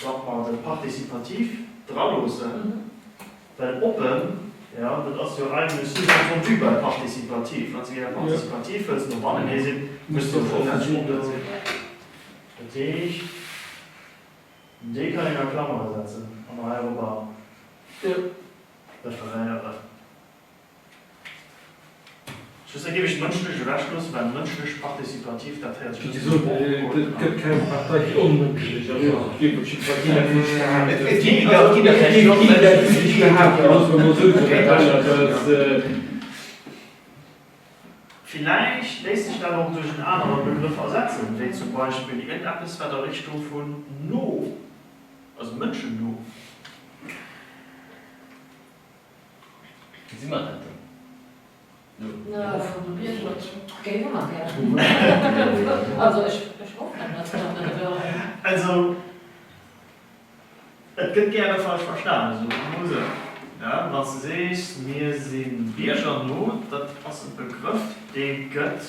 Sag mal, das partizipativ dranlosen. Weil open, ja, das ist ja eigentlich ein Typ bei partizipativ. Wenn Sie ja partizipativ willst, normal sind, müsst ihr schon ganz open sein. Das sehe ich. Die kann ich in der Klammer setzen. Am Euro. Ja. Das verlängert. Schlussendlich gebe ich menschliche Rechtsschluss, weil menschlich partizipativ das Herz Das gibt keine Partei unmenschlich. Also, vielleicht lässt sich dann auch durch einen anderen Begriff ersetzen, wie zum Beispiel irgendetwas bei der Richtung von No, also Menschen No. Wie sieht man das denn? Gehen wir mal gerne. Also ich hoffe, dass wir Also, es gibt gerne falsch verstanden. Also, ja, was du siehst, wir sind Bierger Not, das ist ein Begriff, den Gott.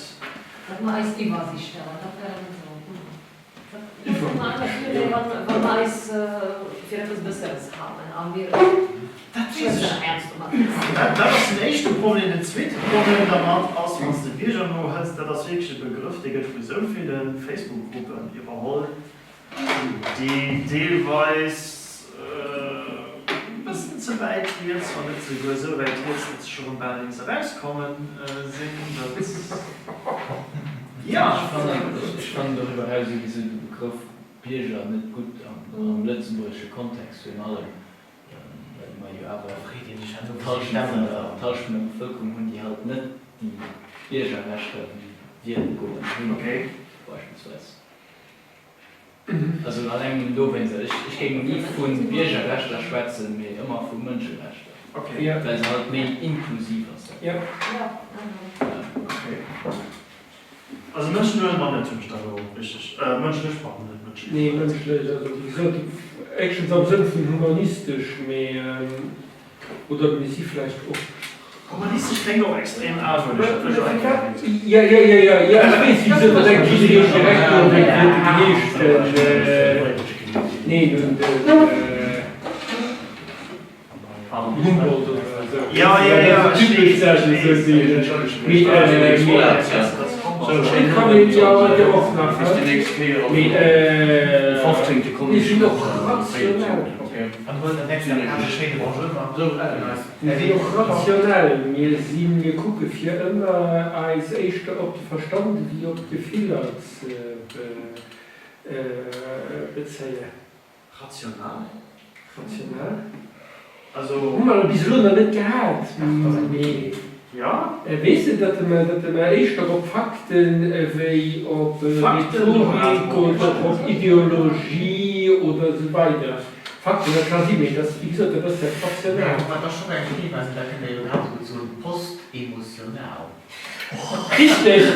Das mal als Übersicht stellen, das wäre so. Ich würde mal anders, wenn wir als für etwas Besseres haben wir Das ist das nächste Problem. Das zweite Problem daran, als was du Bierger Not hast, das wirklich ein Begriff, der geht für so viele Facebook-Gruppen überholt, die teilweise ein bisschen zu weit jetzt, und nicht sogar so weit jetzt, dass schon bei links rauskommen sind. Ja, ich fand darüber heraus, wie diesen Begriff Bierger nicht gut am letztenburgischen Kontext in allem. Weil man ja aber Tausch von der Bevölkerung und die halt nicht die Bürgerrechte werden gehen. Okay. Beispielsweise. Also allein du, wenn ich gegen nie von Bürgerrechten schwätzen, mir immer von Menschenrechten. Okay. Ja. Weil sie halt mehr inklusiver sind. Ja. Okay. Also Menschen nur noch nicht zustande, richtig. Menschen nicht machen nicht Menschen. Nee, menschlich, also wie gesagt, Actions am Sinn von humanistisch, mehr, oder wie sie vielleicht auch. Humanistisch klingt auch extrem artwürdig. Ja, ich weiß, wie so der griechische Rektor nee, Humboldt oder so. Ja, typisch, ich kann mich ja auch nach. Ich bin doch rational. Rational, wir gucken für immer als erste auf den Verstand wie auf die Fehler bezeichnen. Rational? Rational? Also. Guck mal, ein bisschen noch nicht gehabt. Nee. Ja? Weißt du, dass man erst auf Fakten wie auf Rhetorik oder auf Ideologie oder so weiter. Fakten, das kann ich nicht. Das, wie gesagt, das ist ja rational. Aber das schon ein Thema, also da kann der überhaupt so postemotional. Richtig, das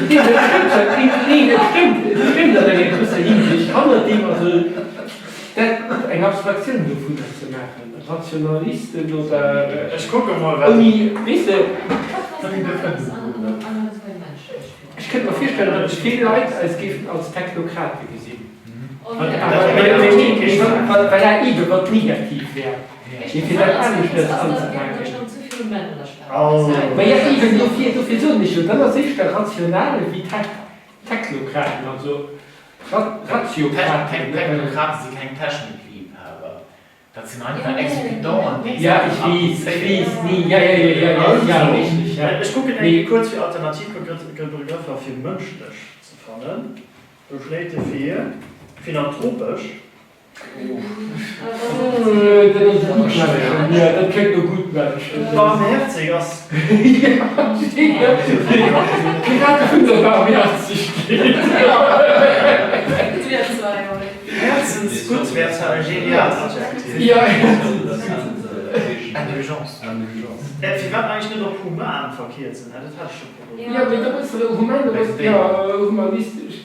stimmt, dass er in gewisser Hinsicht andere Dinge, also eine Abstraktion davon zu machen. Rationalisten oder. Ich gucke mal, was. Weißt du, ich könnte mir vorstellen, dass viele Leute als Technokraten gesehen. Weil er eben wird negativ wäre. Ich finde das auch nicht das anzupacken. Aber ja, eben so viel so nicht. Und dann sehe ich der Rationale wie Technokraten, also Ratiokraten. Technokraten sind kein Taschenliebhaber. Das sind einfach Exekutoren. Ja, ich weiß, nie. Ja, richtig. Ja. Ich gucke nee. Kurz für Alternativbegriffe für menschlich zu finden. Du schlägst für philanthropisch. Ja, das klingt nur gut, Mensch. Barmherzig. Ja, gerade für so barmherzig steht. Herzensgutswerter, genial. Ja. Indulgence. Wir werden eigentlich nur noch human verkehrt sind. Das hat schon Problem. Ja, aber das ist human, das ist ja humanistisch.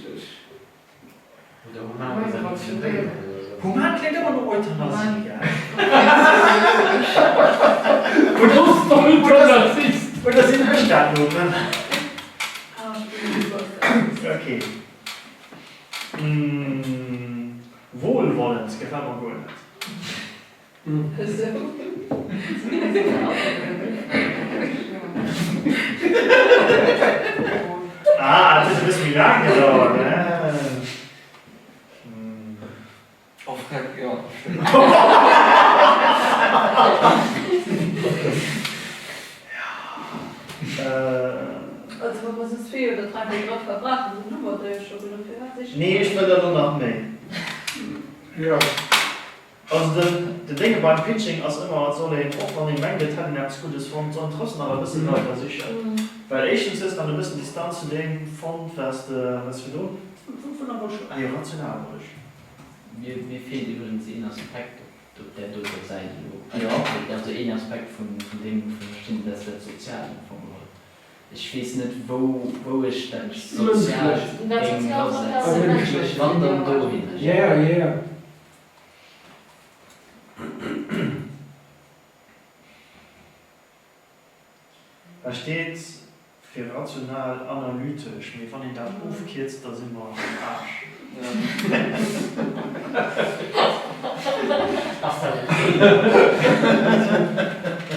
Oder human ist ein bisschen drin. Human klingt aber nur Euthanasie. Und das ist doch Euthanasie. Und das sind Bestattung. Okay. Wohlwollend, gefällt mir gut. Das ist ein bisschen wie lange gedauert, ne? Auf ja. Also, was ist viel? Das haben wir gerade verbracht. Und du wolltest schon wieder Nee, ich will da nur noch mehr. Ja. Also, die Dinge beim Pitching, als immer, als soll ich auch von den Mengen geteilt, etwas Gutes von, so trotzdem aber ein bisschen weiter sicher. Weil erstens ist dann ein bisschen Distanz zu dem von, was wir tun. Von der Busch, rational. Mir fehlt übrigens ein Aspekt, der durch die Seite Ja. Also ein Aspekt von dem verstehen, dass das sozial von ich weiß nicht, wo ich dann sozial wandern dahin. Ja. Da steht für rational analytisch. Mir von den da aufgekehrt, da sind wir am Arsch.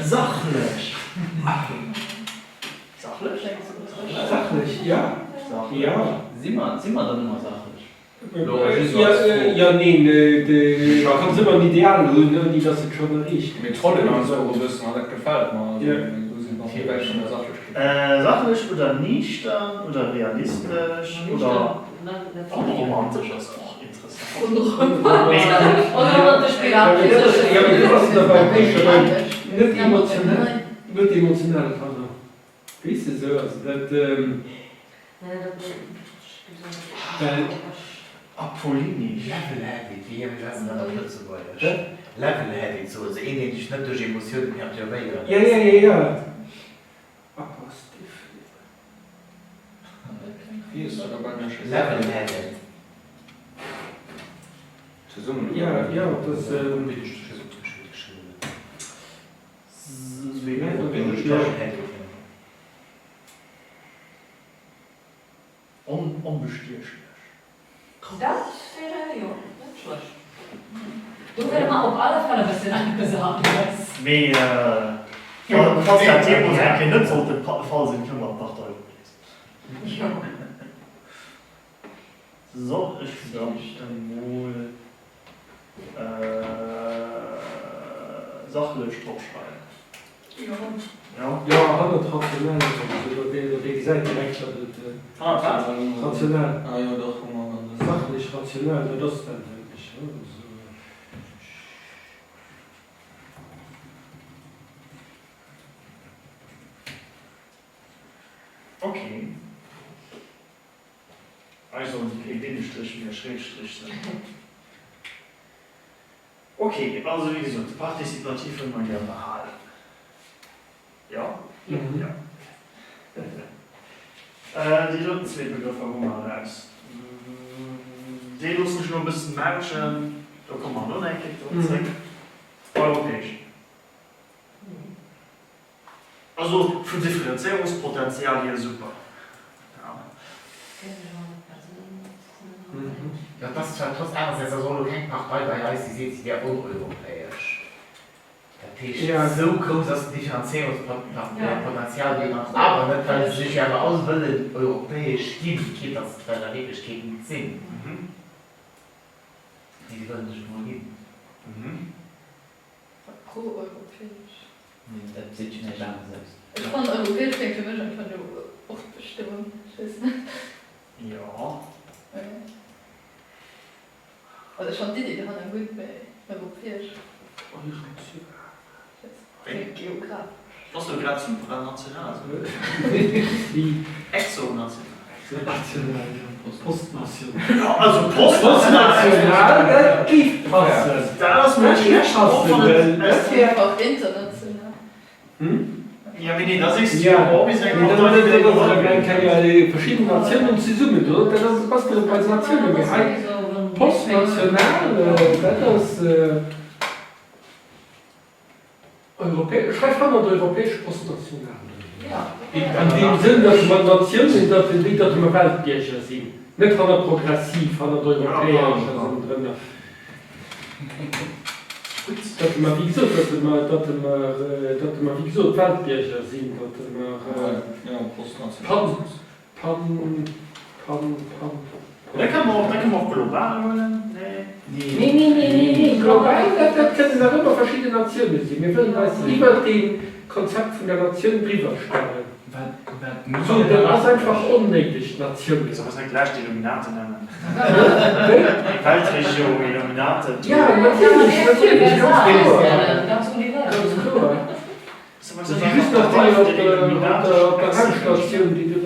Sachlich. Sachlich, ja. Ja. Sind wir dann immer sachlich? Nee, da kann es immer ein Ideal holen, die das schon riecht. Mit Trollen und so, das gefällt mir. Ja. Sachlich oder nüchtern oder realistisch oder romantisch, das ist auch interessant. Nicht emotional. Weißt du so, also das, Apollini. Level-headed, wie haben wir das in der Plötze bei Level-headed, so, also die dich nicht durch Emotionen perturbieren. ja. Apostel. Hier ist sogar bei mir schon. Level-headed. Zusammen. Ja, das, Bin ich geschrieben. Bin ich level-headed. Unbestierlich. Das wäre ja nicht schlecht. Du wärst mal auf alle Fälle ein bisschen gesagt. Aber, falls der Thema sein kann, nicht sollte Fall sind, können wir auch Partei lesen. Ja. So, ich glaube, dann wohl sachlich draufschreiben. Ja. ja, hat er traditionell, also der gesagt direkt, traditionell, Ah ja, doch, guck mal. Das sachlich, rationell, das ist dann wirklich, ja, so. Okay. Also, die Bindestrich mehr Schrägstrich sind. Okay, also wie gesagt, partizipativ will man ja behalten. Ja? Mhm. Ja. Die dritten zwei Begriffe kommen wir raus. Die lassen sich noch ein bisschen merken, da kommen wir noch ein bisschen europäisch. Also für Differenzierungspotenzial hier super. Ja. Ja, das ist halt trotz allem, dass so kein Partei bei uns, die sieht sich ja uneuropäisch. Der Tisch Ja. ist so groß, dass die Differenzierungspotenzial geht, aber nicht, weil sie sich ja ausbilden, europäisch stimmt, geht das bei der Wirklichkeit nicht Sinn. Die wollen sich nur geben. Pro-europäisch. Das sieht schon nicht anders. Ich fand europäisch klingt für mich einfach nur oft Bestimmung. Ich weiß nicht. Ja. Also ich fand die Idee haben gut bei europäisch. Geografisch. Was du gerade supranational? Die Exonational. national, postnational. Ja, also Postnational, das gibt passen. Das möchte ich nicht passen. Das wäre einfach international. Ja, wenn ihr das ist, Ja, Hobby sein dann kann ja verschiedene Nationen zusammen, oder? Das passt ja bei Nationen. Postnational, das ist europäisch, schreibt man europäisch postnational. Ja. In dem Sinn, dass man Nationen sind, dass wir Weltbürger sind. Nicht von der progressiv, von der europäischen sind drin. Dat ma wie gesagt, dat ma wie gesagt Weltbürger sind, dat ma ja, postnational. Da kann man auch global holen. Nee. Global, das können da immer verschiedene Nationen sein. Wir würden lieber den Konzept von der Nation drüber stellen. So, das ist einfach unnötig, Nation. Das ist gleich die Illuminate nennen. Weltregion, Illuminate. Ja, natürlich, ganz klar. Ganz universal. Ganz klar. Das Das ist noch die auf der Rangstation, die du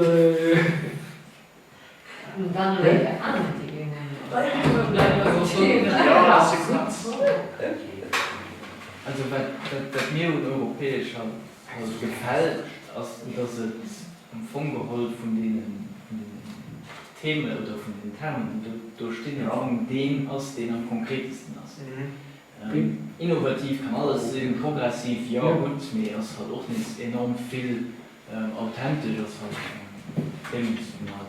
Und dann Anwendungen. Ja, das ist gut. Also, was mir europäisch also gefällt, dass es am Fungehol von den Themen oder von den Termen, da steht ja von dem aus, den am konkretesten ist. Innovativ kann alles sein, progressiv, ja gut, mir ist halt auch nicht enorm viel authentisch, das hat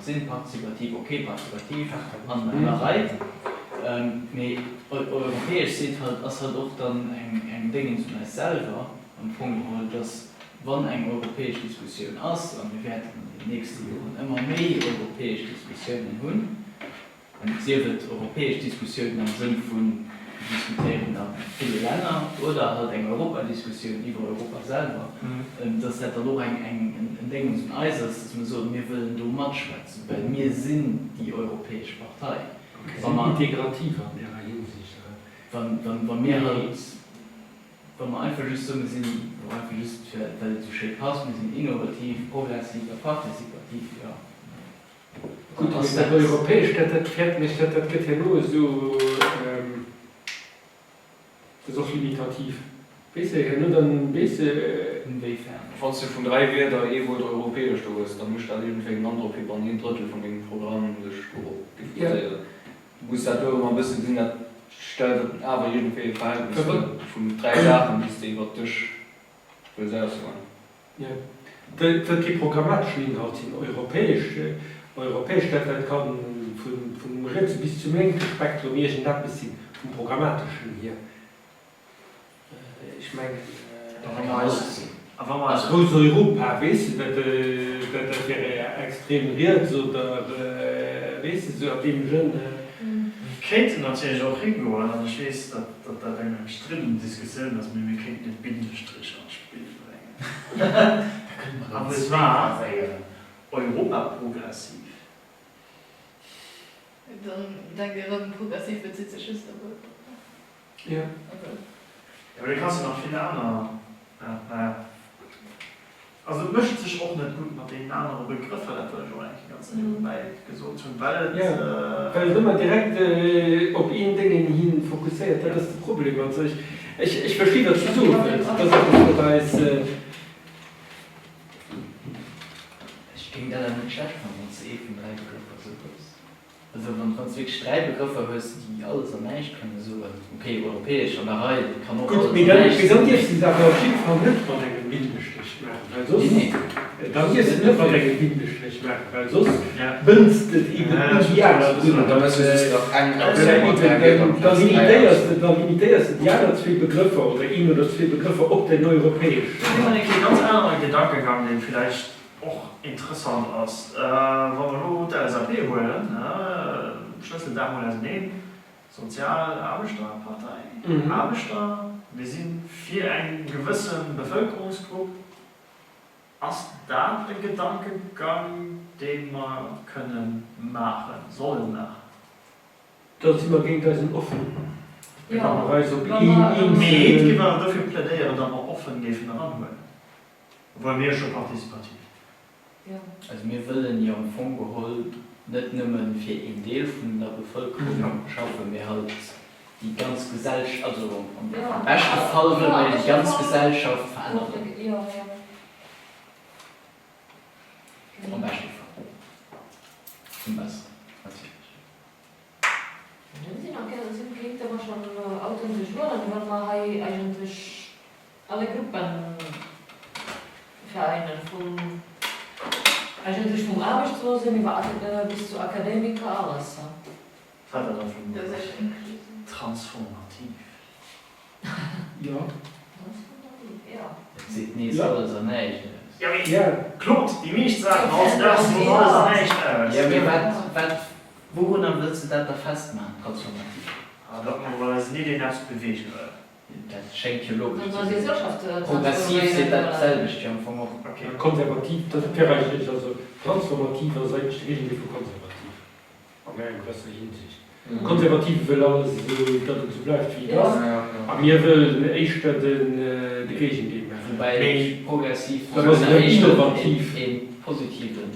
Sinn, partizipativ, okay, partizipativ, an einer Reihe. Europäisch sieht halt, das hat auch dann ein Ding zu mir selber am Fungehol, dass wann eine europäische Diskussion ist, und wir werden in den nächsten Jahren immer mehr europäische Diskussionen haben. Und sie wird europäische Diskussionen im Sinne von diskutieren dann viele Länder oder halt eine Europa-Diskussion über Europa selber. Das hat dann auch ein Ding zum Eis, dass wir so, wir wollen da mitschwätzen, weil wir sind die Europäische Partei. integrativer in der Hinsicht. Wenn wir halt wenn man einfach just so wir sind einfach just für weil zu schön passt wir sind innovativ progressiv partizipativ ja Gut, das ist europäisch, das fährt nicht, das geht ja nur so, das ist auch limitativ. Weißt du, ja, nur dann ein bisschen, inwiefern Wenn du von 3 Wörter wo europäisch ist, dann musst du irgendwie ein anderer Paper ein Drittel von den Programmen differenzieren. Du musst da immer ein bisschen sehen, das stellt aber irgendwie Verhältnis von 3 Sachen, die du über den Tisch besetzt. ja. Das geht programmatisch Inhalt in europäisch, das kann von Ritz bis zum längsten Spektrum hier ein bisschen vom Programmatischen hier. Ich meine, Aber als große Europa, weißt du, das wäre extrem wert, oder weißt du, so auf dem Sinne. Kälte natürlich auch irgendwo, und ich weiß, dass da eine umstrittene Diskussion ist, wir können den Bindestrich ans Spiel bringen. Aber es war Europa progressiv. Dann gerade progressiv bezieht sich ist aber. Ja. Ja, aber du kannst ja noch viele andere. Also mischt sich auch nicht gut mit den anderen Begriffen, das würde ich auch eigentlich ganz nebenbei gesucht haben, Weil wenn man direkt auf ihn Dinge hin fokussiert, das ist das Problem. Also ich verstehe das so, das ist ich ging da nicht schlecht wenn man eben 3 Begriffe so ist also wenn man wirklich 3 Begriffe hörst die alles am nicht können so okay europäisch oder Reihe kann auch gut, wie gesagt, jetzt die Sache auf jeden Fall nicht von einem Bindestrich machen, weil sonst, dann ist es nicht von einem Bindestrich machen, weil sonst wünscht es eben Da müssen wir es doch dann limitierst du ja 2 Begriffe oder 1 oder 2 Begriffe auf den europäischen. Ich habe einen ganz anderen Gedankengang, den vielleicht auch interessant ist. Wenn wir nur die SAP holen, Schlüssel da mal nehmen, Sozial-Arbeitssteuerpartei. Arbeitssteuer, wir sind für einen gewissen Bevölkerungsgruppe. Ist da ein Gedankengang, den wir können machen, sollen machen? Da sind wir gegen das offen. Ja. Also, Nee, die wir dafür plädieren, dass wir offen gehen ranholen. Weil wir schon partizipativ. Ja. also wir wollen ja am Fond geholt nicht nur für einen Teil von der Bevölkerung schaffen wir halt die ganze Gesellschaft also im besten Fall wollen wir die ganze Gesellschaft verändern Ja. am besten Fall zum Besten natürlich Wenn Sie noch gerne sind, klingt aber schon authentisch, dann wollen wir eigentlich alle Gruppen vereinen, eigentlich vom Arbeitslosen bis zu Akademiker, alles. Was hat er davon Das gesagt? ist inklusiv. Transformativ. Ja. Ja. das sieht nicht so alles an nicht Ja, aber Ja. Claude, die mich sagen, aus das muss alles nicht aus. ja aber woran willst du das da festmachen transformativ Weil es nicht den Herbst bewegen will. das schenkt ja logisch Unsere Gesellschaft progressiv sind dasselbe ja vom Okay. Konservativ, das ist Bereich nicht, also transformativ, also eigentlich irgendwie für konservativ. Aber in größerer Hinsicht. Konservativ will alles so, dass es so bleibt wie das. Aber wir wollen echt den Kirchen geben. wobei progressiv Das ist innovativ. in positiven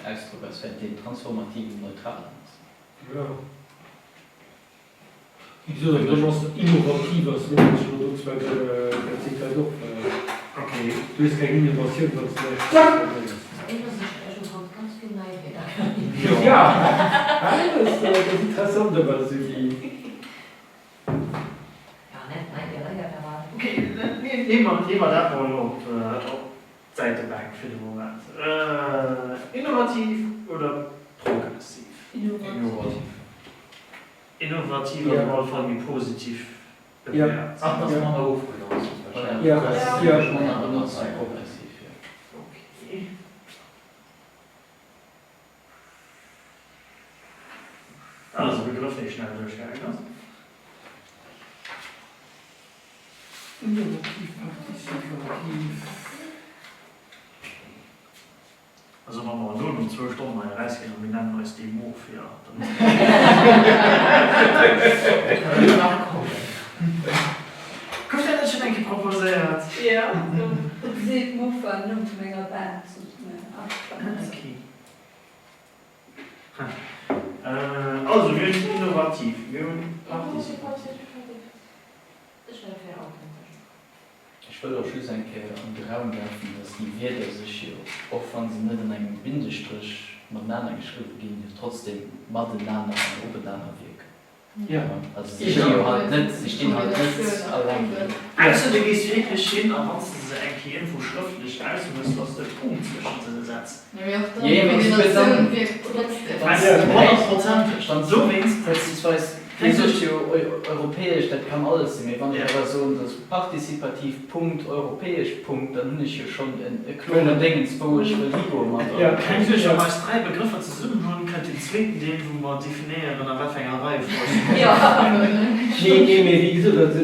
Ausdruck als wenn den transformativen neutral Ja. Wieso, du musst innovativer als Produkt, weil der sich da doch. Okay. Du hast keine Innovation, was Ich muss nicht sprechen, sonst ganz viel Nein. Ja, das ist interessant, aber so wie. Ja, nicht Nein, der war. Okay, nehmen wir das mal auf Seite weg für den Moment. Innovativ oder progressiv? innovativ Innovativ Ja. mal von wie positiv Ja. bewertet. Ach, das Ja. war mal aufgenommen. Ja. progressiv ja Okay. Also Begriff nicht schnell durchgegangen. Innovativ, partizipativ. Also wenn wir nur um 12 Stunden mal reisgehen und wir nennen uns die Move, ja. Guck dir Ja. Sieht Muffa nimmt mega Band. Okay. Also, wir sind innovativ, wir sind partizipativ. Das wäre fair authentisch. Ich will auch schon sagen, an den Raum werfen, dass die Werte sich hier, auch wenn sie nicht in einem Bindestrich miteinander geschrieben gehen, die trotzdem miteinander und obeinander wirken. Ja. Also sie stehen halt nicht allein. Also, du gehst wirklich hin, ansonsten ist es eigentlich irgendwo schriftlich ausmüssen, was der Punkt zwischen den Sätzen. Ja, wenn es Kombination wird wirkt trotzdem. Also, 100% dann so wenigstens, das weiß europäisch, das kann alles sein. Wenn ich aber so das partizipativ Punkt, europäisch Punkt, dann habe ich hier schon ein kleines Ding, wo ich für Ligo mache. Ja, Kann ich euch als 3 Begriffe zusammenholen, könnt den zweiten den, wo man definieren, an der Fängerei vorstellen. Ja. Nee, wie gesagt, das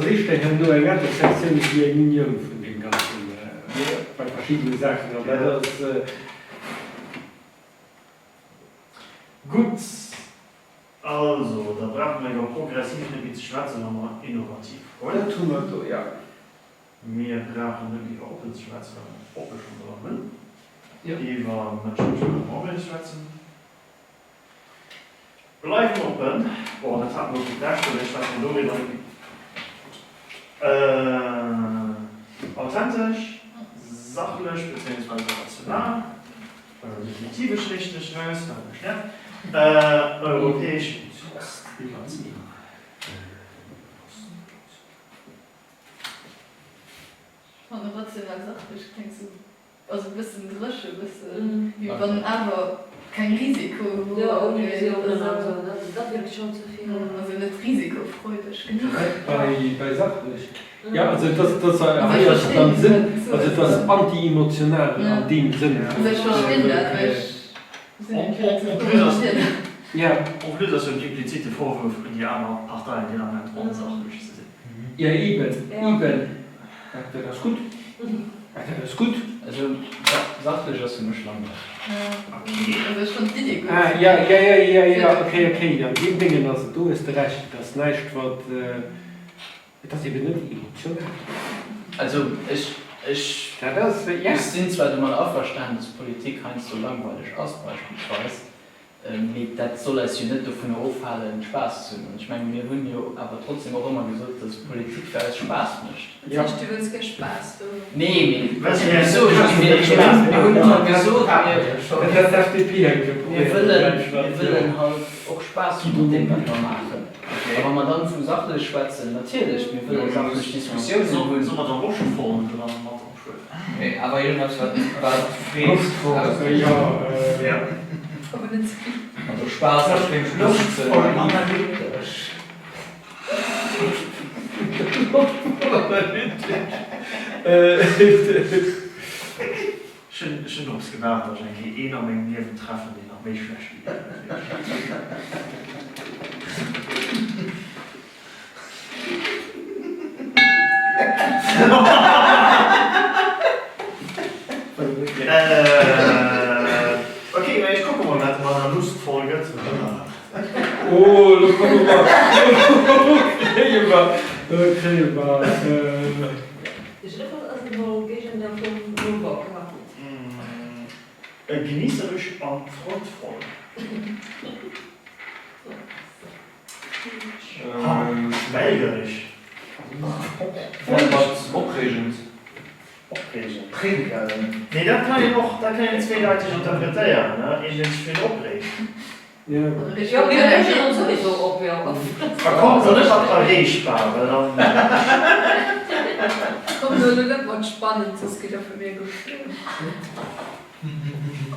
ist ja nur eine ganze Sektion wie eine Linie von dem Ganzen, bei verschiedenen Sachen. Aber das, Gut. Also, da brauchen wir ja progressiv ein bisschen schwarze nochmal innovativ. Oder? das tun wir so, ja. Wir brauchen nämlich auch ein bisschen schwarze Open schon dran. Ja. Die war mit schon Open schwarzen. Bleiben open. Boah, das hat noch gedacht, ich weiß nicht, authentisch, sachlich bzw. rational, definitiv richtig, europäisch. Von der rational sachlich klingt so, also ein bisschen Drische, ein bisschen, wie man aber kein Risiko. Ja, ohne Vision oder also, so. Das wird schon zu viel. also nicht risikofreudig genug. Bei sachlich. Ja, also das Aber ich hat verstehe dann Sinn, nicht so. also das anti-emotional Ja. an dem Sinne. Also ich verstehe das, weil ich Ja, Auch nicht, dass du implizite Vorwürfe in die anderen Parteien, die dann nicht unsachlich sind. ja eben. Ja. Das ist gut. Das ist gut. Also sachlich hast du mich lang. Also schon die gut. Ja, okay, ja, die Dinge, also du hast recht, das nicht wird, das eben nicht emotional. Also ich Ja, das, ja. Ich sind zwar mal auferstanden, dass Politik halt so langweilig aus, beispielsweise. Das soll es ja nicht davon auffallen, Spaß zu haben. Ich meine, wir haben ja aber trotzdem auch immer gesagt, dass Politik für alles Spaß macht. Ja. Du willst keinen Spaß, du. Nee, Was wir heißt so, das? wir haben immer gesagt, Das FDP wir wollen halt auch Spaß mit dem, was wir machen. Aber wenn man dann von sachlich schwätzen, natürlich, wir wollen sachlich Diskussionen So holen. man dann auch schon vorne dran machen. Aber irgendwas war Frieden. Ja. Aber nicht zu viel. Also Spaß auf dem Schluss. Schön aufs gedacht, dass ich eh noch mit mir treffen, die noch mich schlecht Okay, ich gucke mal, was man da Lust folgt. Oh, da kommen wir mal. Ich rippe als ein Gegen der vom Bock. Genießerisch und freudvoll. Schwelgerisch. Aufregend. Nee, da kann ich noch, da kann ich zweideutig interpretieren, ne? Ich bin viel aufgeregt. Ja. Ich Ja, wir rechnen uns sowieso ob wir auf. Da kommt so nicht auf der Rehsprache, dann. Komm, so nicht mal spannend, das geht ja für mich gut.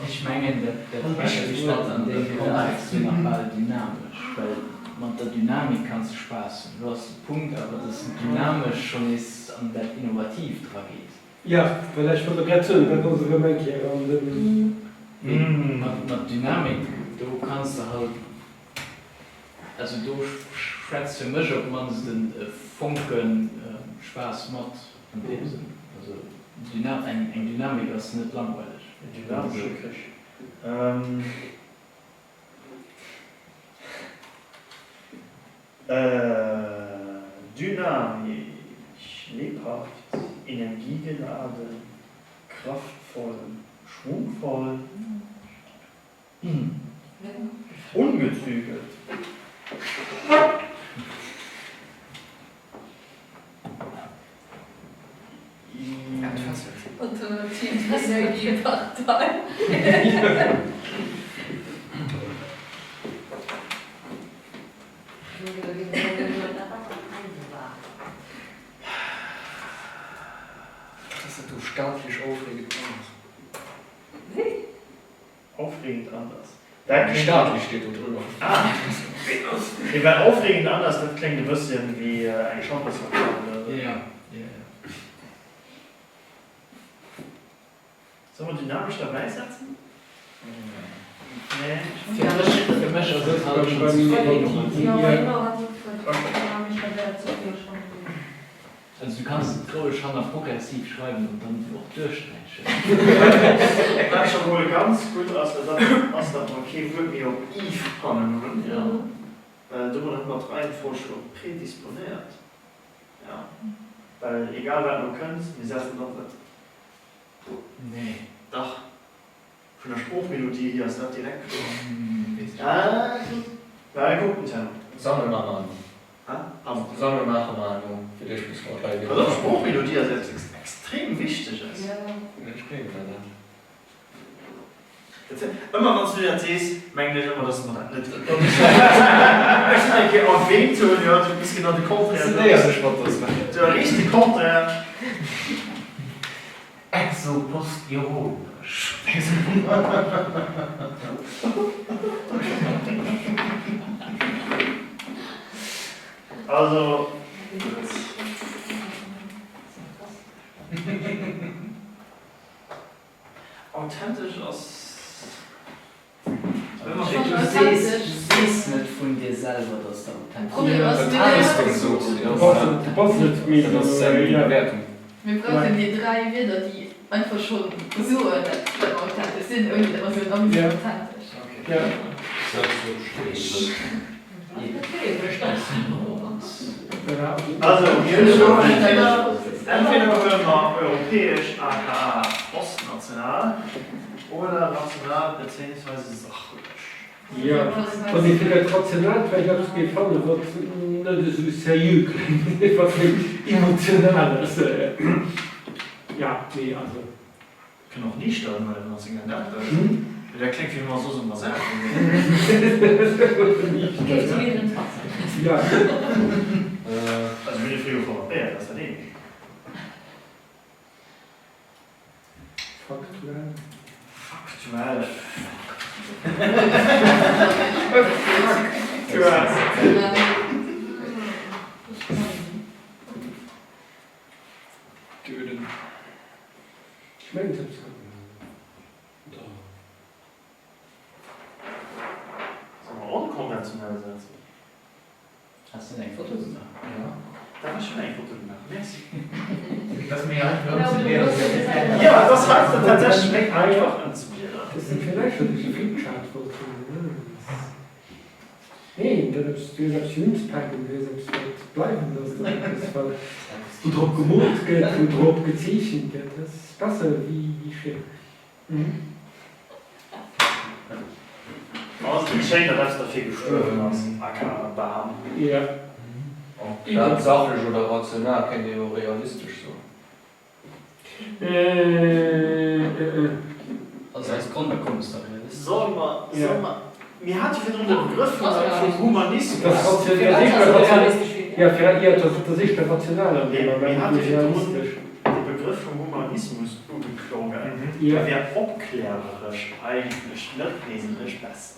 Ich meine, der Stadt an dem Kontext ist nochmal dynamisch, weil mit der Dynamik kannst du Spaß haben. Du hast einen Punkt, aber das dynamisch schon ist an der innovativ dran geht. Ja, vielleicht von der Grenze, wenn unsere Menge Mit Dynamik, du kannst halt, also du schätzt für mich, ob man den Funken Spaß macht in dem Sinn. Also eine Dynamik ist nicht langweilig. Dynamische Kirche. Dynamisch. lebhaft, energiegeladen, kraftvoll, schwungvoll, ungezügelt. Alternativ ist ja die Partei. Das ist doch staatlich aufregend Aufregend anders. anders. Staatlich steht da drüber. Ah, ich war aufregend anders, das klingt ein bisschen wie ein Champions-Verkauf. Ja. Sollen wir dynamisch dabei setzen? Nee. Für mich ist das halt schon zu viel. Also du kannst glaube ich schon mal progressiv schreiben und dann auch durchstreichen. Das ist schon wohl ganz gut aus der Sache, okay, würde mir auch Eve kommen, ja. Weil du hat noch rein Vorschlag prädisponiert. Ja. Weil egal was du kannst, wir setzen noch nicht. Nee. Doch. Von der Spruchmelodie hier ist das direkt. Ah, Ja, gucken Tim. Sonne machen Also, Sonne machen wir nur für dich bis vor 3 Jahren. also Spruchmelodie ist jetzt extrem wichtig. Ist. Immer wenn du das siehst, meine ich immer, dass du noch nicht. Ich denke, auf wen tun, ja, du bist genau die Konträr. Der richtige Konträr. Exopostironisch. Also. Authentisch aus. Schon Du siehst nicht von dir selber, dass du Problem authentisch ist, Du passt nicht mit, Das ist eine ja. Bewertung. wir brauchen die 3 Wörter, die einfach schon so authentisch sind, irgendwie aber so Ja. authentisch. Ja. Also, hier schon entweder hören wir europäisch, aka ostnational, oder national bzw. sachlich. Ja, und ich finde rational, weil ich habe es gefallen, wird nicht so seriös klingen, etwas Emotionales. Ja, nee, also. Ich kann auch nie steuern, weil man sich nicht hat. Der klingt wie immer so was sagt. Ja. Also, wie die früher vor ja, das ist ja nicht. Faktuell. Faktuell. Töten. Ich meine, ich habe es Sollen wir unkonventionell setzen? Hast du ein Foto gemacht? Ja. Da war schon ein Foto gemacht. Merci. Das mir einfach Ja, das heißt tatsächlich einfach inspiriert. Das sind vielleicht schon diese Flipchart-Fotos. Nee, da ist die Selbstjungspackung, die selbst bleiben lassen. Das war, du drauf gemalt geht, du drauf gezeichnet geht. Das ist besser wie schön. Aber es ist schön, dass du dafür gestorben hast. Acker, Bahn. Ja. Ja, sachlich oder rational kann ja auch realistisch so. Also als Grundbekommst du realistisch. Sag mal, mir hat für den Begriff von Humanismus. Das ja, das ist der Rationale. Mir hat für den Begriff von Humanismus umgeklungen. Der wäre aufklärerisch eigentlich nicht wesentlich besser.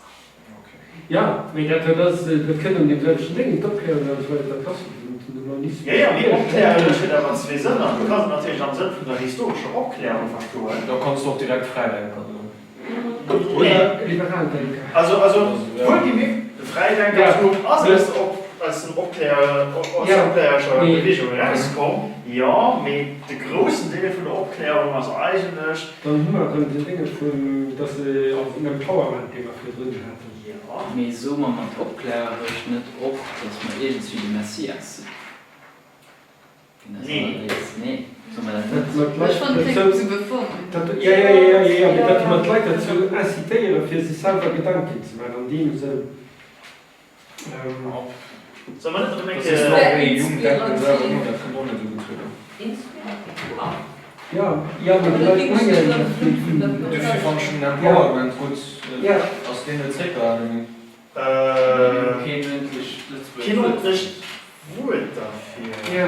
Ja, weil das können die deutschen Dinge abklären, weil das passt. Ja, wie aufklärerisch wird aber zwei Sinn. Du kannst natürlich am Sinn von der historischen Aufklärung verstehen. Da kannst du auch direkt freidenken. Oder Liberaldenker. Also wohlgemerkt, Freidenker als ein aufklärerischer Bewegung rauskommt. Ja, mit der großen Teil von der Aufklärung als eigentlich. Dann haben wir die Dinge von, dass sie auch in einem Empowerment-Thema für drin hatten. Ja. Aber so man abklären nicht auch, dass man irgendwie die Messias sind. Nee. Nee. So mal Ich fand den zu beformen. Ja, dat man Leute dazu incitieren, für sich selber Gedanken zu machen, an dem sie So, man hat Das eine ist noch Menge. ein Jugenddenken, selber nur der Kommune so getrieben. Inspirativ. Wow. ja, Aber mit da ging es Leuten Dafür fand ich schon Empowerment gut Ja. aus denen Trecker. Kino nicht wohl dafür. Ja.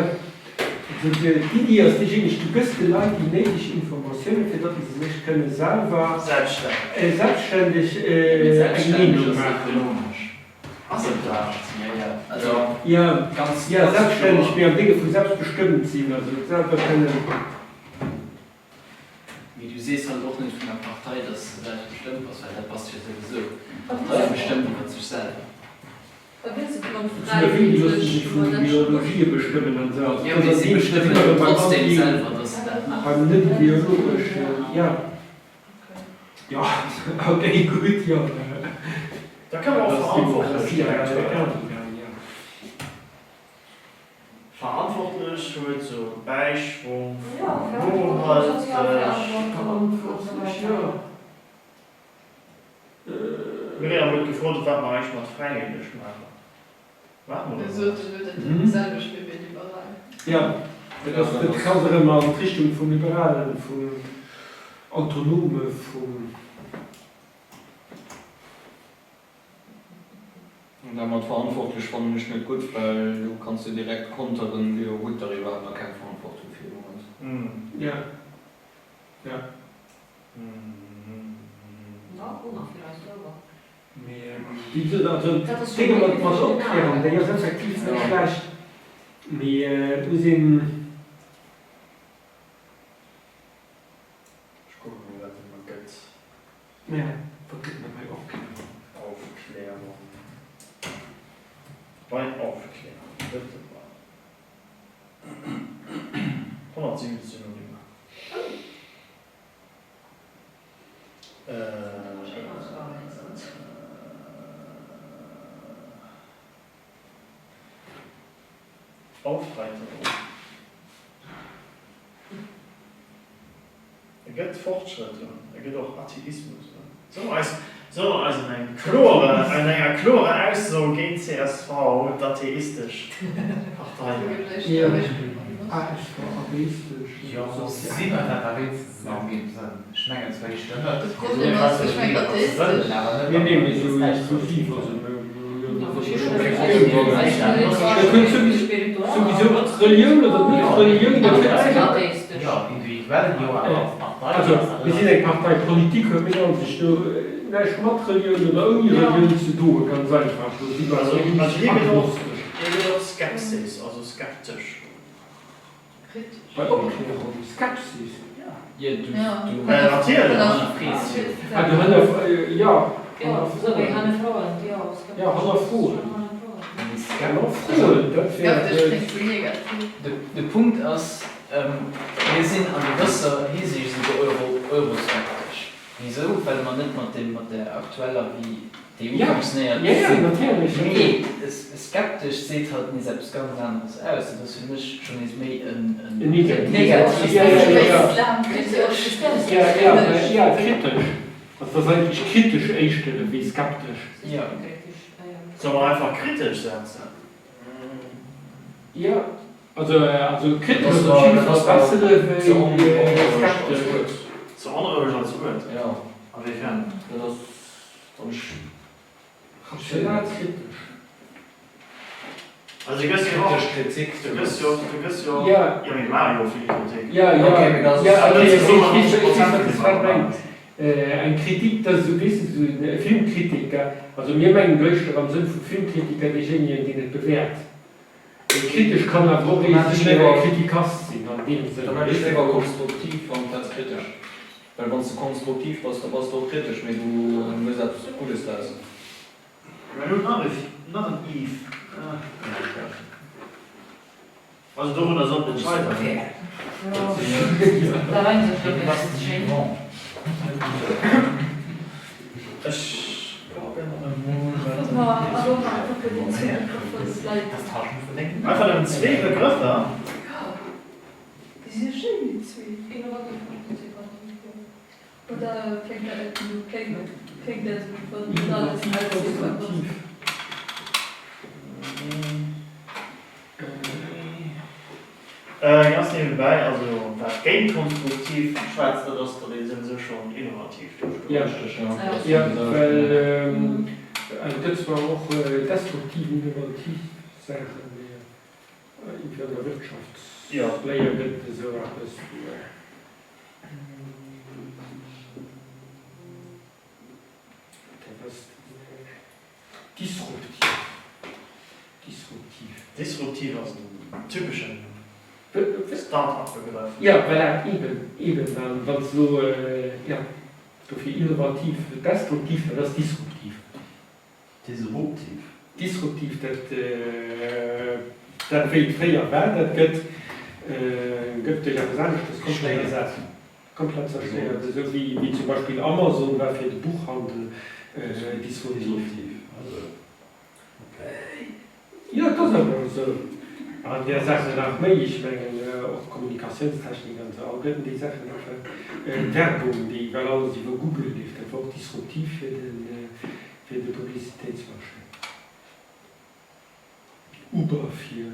Die aus die nicht die beste Leute, die nötige Informationen für das sie sich können selber selbstständig Meinung machen. Was ist das? Also, Ja, ganz selbstständig, wir haben Dinge von selbstbestimmt ziehen, also selber können. Wie du siehst, halt auch nicht von der Partei, dass das bestimmt was, weil das passt ja sowieso. Partei bestimmt über sich selber. Da willst du von Viele Videos, die von Biologie bestimmen und so. Ja, aber sie bestimmen trotzdem selber, dass das macht. Beim nicht biologisch, ja. Ja, okay, gut, ja. Da kann man auch verantwortlich verantwortlich für so Beischwung, wir haben gut gefordert, was man eigentlich mal freiwillig machen. Machen wir Das das? wird selber spielen wie liberal. Ja, das kann man immer in Richtung von Liberalen, von Autonomen, von. Und da man verantwortlich fand ich nicht gut, weil du kannst dir direkt kontern, wie gut darüber hat man keine Verantwortung für den Moment. Ja. Ja. Also, Dinge, was man so erklären, der ist effektiv nicht schlecht. Wir sind. Ich gucke mir das mal ganz Ja, vergiss mir mal aufklären. Aufklärung. Bei Aufklärung, bitte mal. 107 Synonyme. Aufreiterung. Gibt Fortschritte, gibt auch Atheismus. So als eine klare Aussage gegen CSV und atheistisch. Partei. Ja, ich war atheistisch. Ja, so sieht man das aber jetzt noch gibt. Schmecken 2 Stunden. Das Problem ist, ich meine, atheistisch. Wir nehmen so viel, sowieso Religion oder nicht Religion, Ja, individuell, ja, also wir sind eine Partei Politik, wir haben sich nur nicht Religion oder ohne Religion zu tun, ganz einfach. Also hier geht auch Skepsis, also skeptisch. Bei Aufklärung, Skepsis. Ja, Ja. du Natürlich. Also ja. Ja, so wie Hanne Freund, ja. Ja, Hanne Freund. Ja, das klingt so negativ. Der Punkt ist, wir sind an gewisser Hinsicht euroskeptisch. Wieso? Weil man nicht mit der aktuellen wie die funktioniert. Ja, natürlich. Nee, skeptisch sieht halt nicht selbst ganz anders aus. Das ist für mich schon nicht mehr ein negativ. Ja, kritisch. Also das ist eigentlich kritisch einstellen, wie skeptisch. Ja. Soll man einfach kritisch sein? Ja, also kritisch Das ist war- viel das was war- Besseres so wie skeptisch. Zu anderen als gut. Ja, Aber ich kann. das ist Rational kritisch. Also, du gehst ja auch. Kritik. Du gehst ja. Ja. Ja, mit Mario viel Kritik. Ja, Okay, das ist- ja, aber okay, das ist so, ich das ist meine, eine Kritik, das ist so ein bisschen so eine Filmkritiker, also wir meinen Deutschland am Sinn von Filmkritiker, diejenigen, die nicht bewährt. Kritisch kann man auch schneller Kritikast sein, an dem Sinne. Dann ist lieber konstruktiv und ganz kritisch. Weil wenn du konstruktiv warst, dann warst du auch kritisch, wenn du musst etwas Gutes leisten. Wenn du not an Eve. Also, du oder so entscheiden. Da rein so schön. Ich glaube, Das war also einfach für die Zukunft. Das Tauschen verdenken. einfach dann zwei Begriffe. Diese schönen zwei. Innovativ und konservativ. Oder fängt das von alles Konstruktiv. Ganz nebenbei, also das Game konstruktiv schwarz, das sind so schon innovativ. Ja, Ja. Ja, weil das war auch destruktiv innovativ Sachen in der Wirtschaft. Ja. Player wird so etwas. Das disruptiv. Disruptiv aus dem typischen Start-up-Begriff. Ja, weil eben, weil so, ja, so viel innovativ, destruktiv, das ist disruptiv. Disruptiv. Disruptiv, das wird früher Welt, das gibt ja gesagt, das komplett ersetzt. Komplett zerstört. So wie zum Beispiel Amazon war für den Buchhandel disruptiv. Also, Ja, das ist aber so. Und der sagt nach mir, ich meine, auch Kommunikationstechnik und so, auch die Sachen auf Werbung, die, weil alles über Google lief, das war auch disruptiv für den Publizitätsmarkt. Uber Für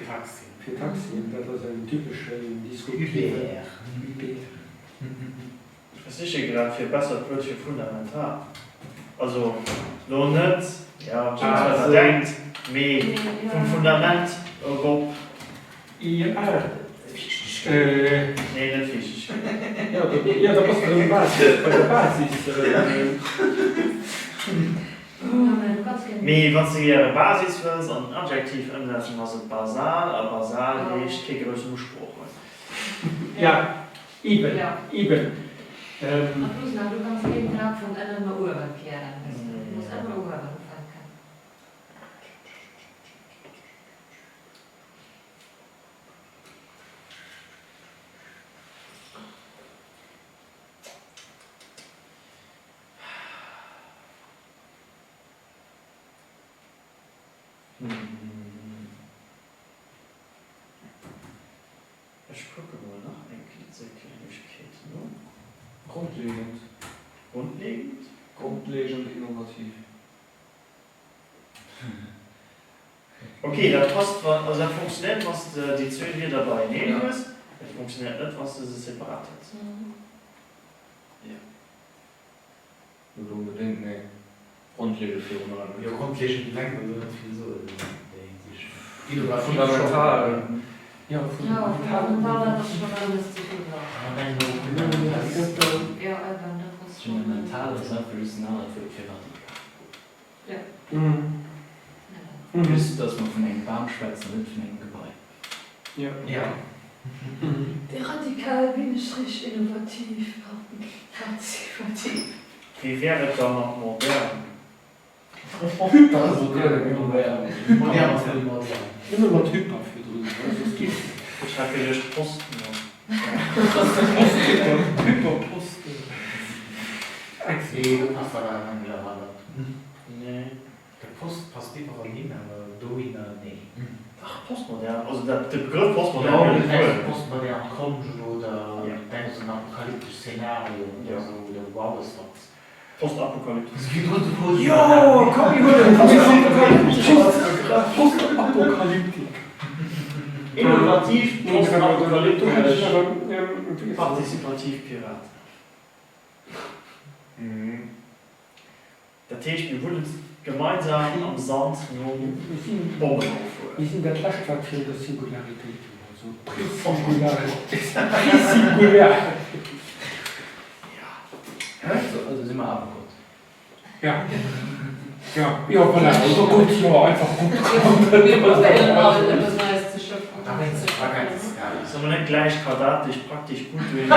Taxi. für Taxien, das ist ein typischer disruptiver Das ist ja gerade viel besser als für fundamental. Also, noch nicht, ja, Also- denkt, mehr vom Fundament, Europa. Ja, Nee, nicht wichtig. ja, da muss man bei der Basis. Mais wenn Sie Ihre Basis willst, ein Adjektiv umsetzen, was ist basal, aber basal ist kein größerer Spruch. Ja, eben. Ja. Eben. Und plus, na, du kannst jeden Tag von einer mal Uhr kehren. Du musst immer Uhr fahren können. Ich gucke mal nach, diese Kleinigkeit. Grundlegend. Grundlegend? Grundlegend innovativ. Okay, das passt, also das funktioniert, was die zwei hier dabei nehmen müssen. Das funktioniert nicht, was das separat ist. Nicht unbedingt, ne. Grundlegend für uns. Ja, grundlegend lang, weil wir nicht viel so. Fundamental. Ja, Ja, fundamental hat das schon alles zu tun. Ja, Alban, das ist schon Fundamental ist einfach Personal für radikal. Ist, dass man von einem Baum schwätzt und nicht von einem Gebäude. Ja. Ja. Der radikal Bindestrich innovativ. Participativ. Wie wäre das dann noch modern? Das ist modern. Modern. Immer mal Typ dafür drin. Also es gibt Ich habe gelöscht Posten. Hyperposten. Nee, du passt da rein, ja, warte. Nee. Der Post passt lieber hin, aber du in der nee. Ach, postmodern. Also der Begriff Ja, postmodern du ist denkst cool. postmodern kommt oder Ja. denkst du ein apokalyptisches Szenario oder Ja. so, oder wow, was das. Postapokalypse. Das geht uns so. Jo, komm, ich hol Postapokalyptik. Innovativ, postapokalyptisch, Partizipativ. partizipativ Pirat. Der Tisch, wir wollen gemeinsam am Sand nur Bomben aufholen. Wir sind der Klassifizierung der Singularität. Also Präsingulär. Also sind wir aber kurz. Ja. Ja, voilà. Also gut, ja, einfach gut. Wir probieren mal etwas Neues zu schöpfen. Da bin ich ganz geil. Sollen wir nicht gleich quadratisch praktisch gut durch?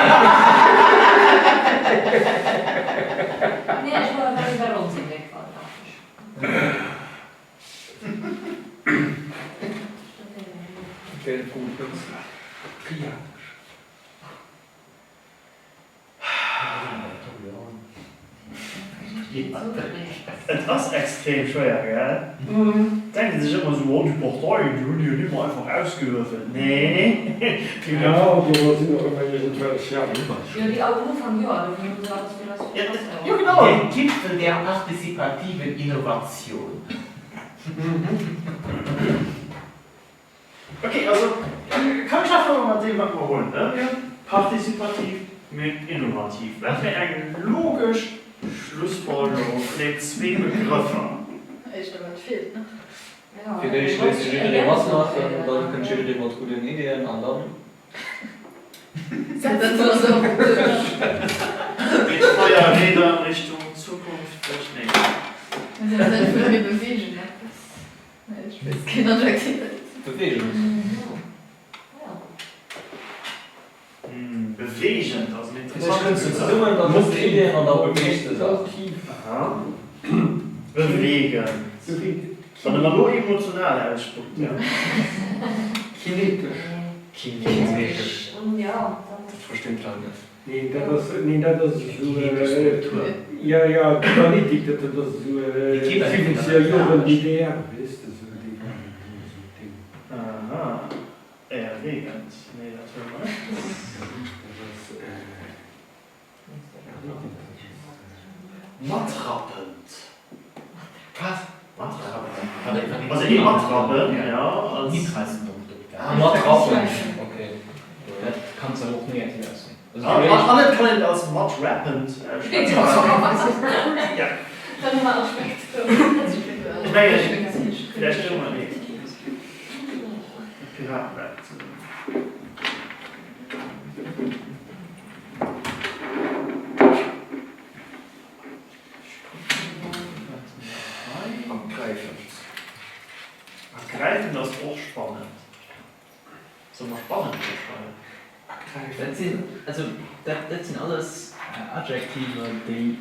Nee, ich wollte mal über uns weg quadratisch. Geldpunkt. Ja. Das ist extrem schwer, gell? Denken sich immer so, oh, die Partei, die haben die immer einfach ausgewürfelt. Nee. Genau, da sind auch immer eventuell Scherben. Ja, die Augen von Jahren, da können wir sagen, dass wir das Ja, genau. Der Gipfel der partizipativen Innovation. Okay, also, kann ich einfach mal den mal holen, ne? Partizipativ mit innovativ. Das wäre eine logische Schlussfolgerung mit zwei Begriffen. Echt, aber es fehlt, ne? Ja, Für dich lässt sich wieder was nach, dann kannst du wieder mit guten Ideen anderen. Das ist so so. Mit Feuerrädern Richtung Zukunft, vielleicht nicht. Wir sind dann für die Bewegung, ne? Ich weiß keine Adjektive. Bewegung. Bewegend, also eine Das kannst du interessante Sache. zusammen, dann musst du Ideen an der nächste Sache. Aha. Bewegen. So viel Sondern man nur emotional ausspuckt. Ja. kinetisch. Kinesisch. Und ja, Das versteht halt nicht. Nee, das ist so. Struktur. Ja, die Politik, das ist so. Die Kinder, die 70er Jahre DDR, weißt du, so die. Aha. Erregend. Nee, das will man nicht. Mattrappend. Was? Mattrappen. Also die Mattrappen, ja. Als Mietreisenpunkte. Mattrappen. Okay. Das kannst du auch negativ aussehen. Also alle können als Mattrappend. Ja. dann mal ausschmeckt. Ich meine, vielleicht stimmt man nicht. Piratenwelt. Ergreifen, das ist auch spannend. So mal spannend das sind, also, das sind alles Adjektive, die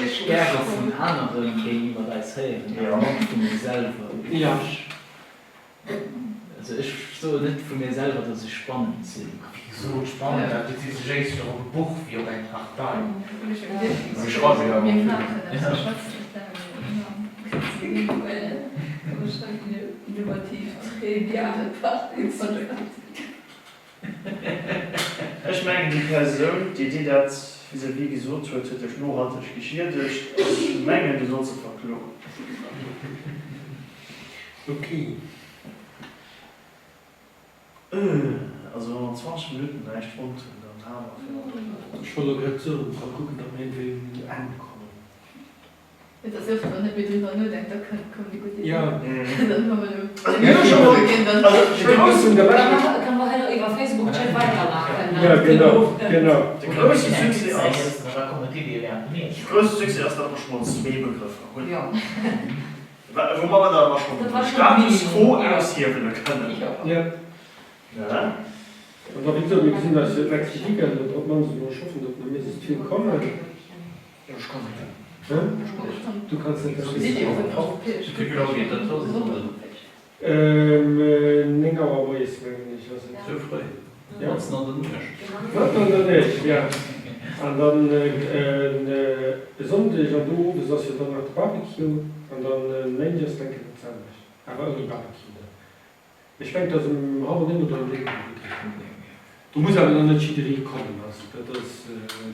ich gerne von anderen gegenüber das hören, Ja. nicht von mir selber. Ja. Also ich so nicht von mir selber, dass ich spannend sind. So spannend, das ist richtig auch ein Buch wie ein Traktat. Ich schreibe ja. Mir klar, das ist innovativ, triviale Ich meine, die Person, die das wie gesagt hat, hat nachhaltig geschieht, ist Menge, die soll zu verklogen. Okay. Also 20 Minuten reicht rund und dann haben wir Ich wollte gerade so, mal gucken, ob wir irgendwie ankommen. Das hilft, wenn ich drüber nachdenke, da kommen die guten Ideen. Ja. Dann haben wir Ja, schon mal. Dann kann man halt über Facebook-Chat weitermachen. Ja, genau. Der größte Das Success ist ist, eine Kommentierung, der größte Success ist, dass wir schon mal zwei Begriffe haben. Ja. Wo man da mal schon Das war schon Status Quo Minimum. aushebeln können. Ja. Ja. Und da wird so, wir sind das Kritik, ob man es nur schaffen, dass man mindestens viel kommen. Ich kann nicht. Du kannst nicht das Die von europäisch. Ningauer Voice, wenn ich was So frei. Ja. Das ist noch nicht. nicht, ja. Und dann Sonntag und du, das ist ja dann noch Barbecue und dann Rangers denke ich das anders. Aber ohne Barbecue. Ich denke, dass im halben oder im Leben du musst aber dann nicht Schiederie kommen. Also das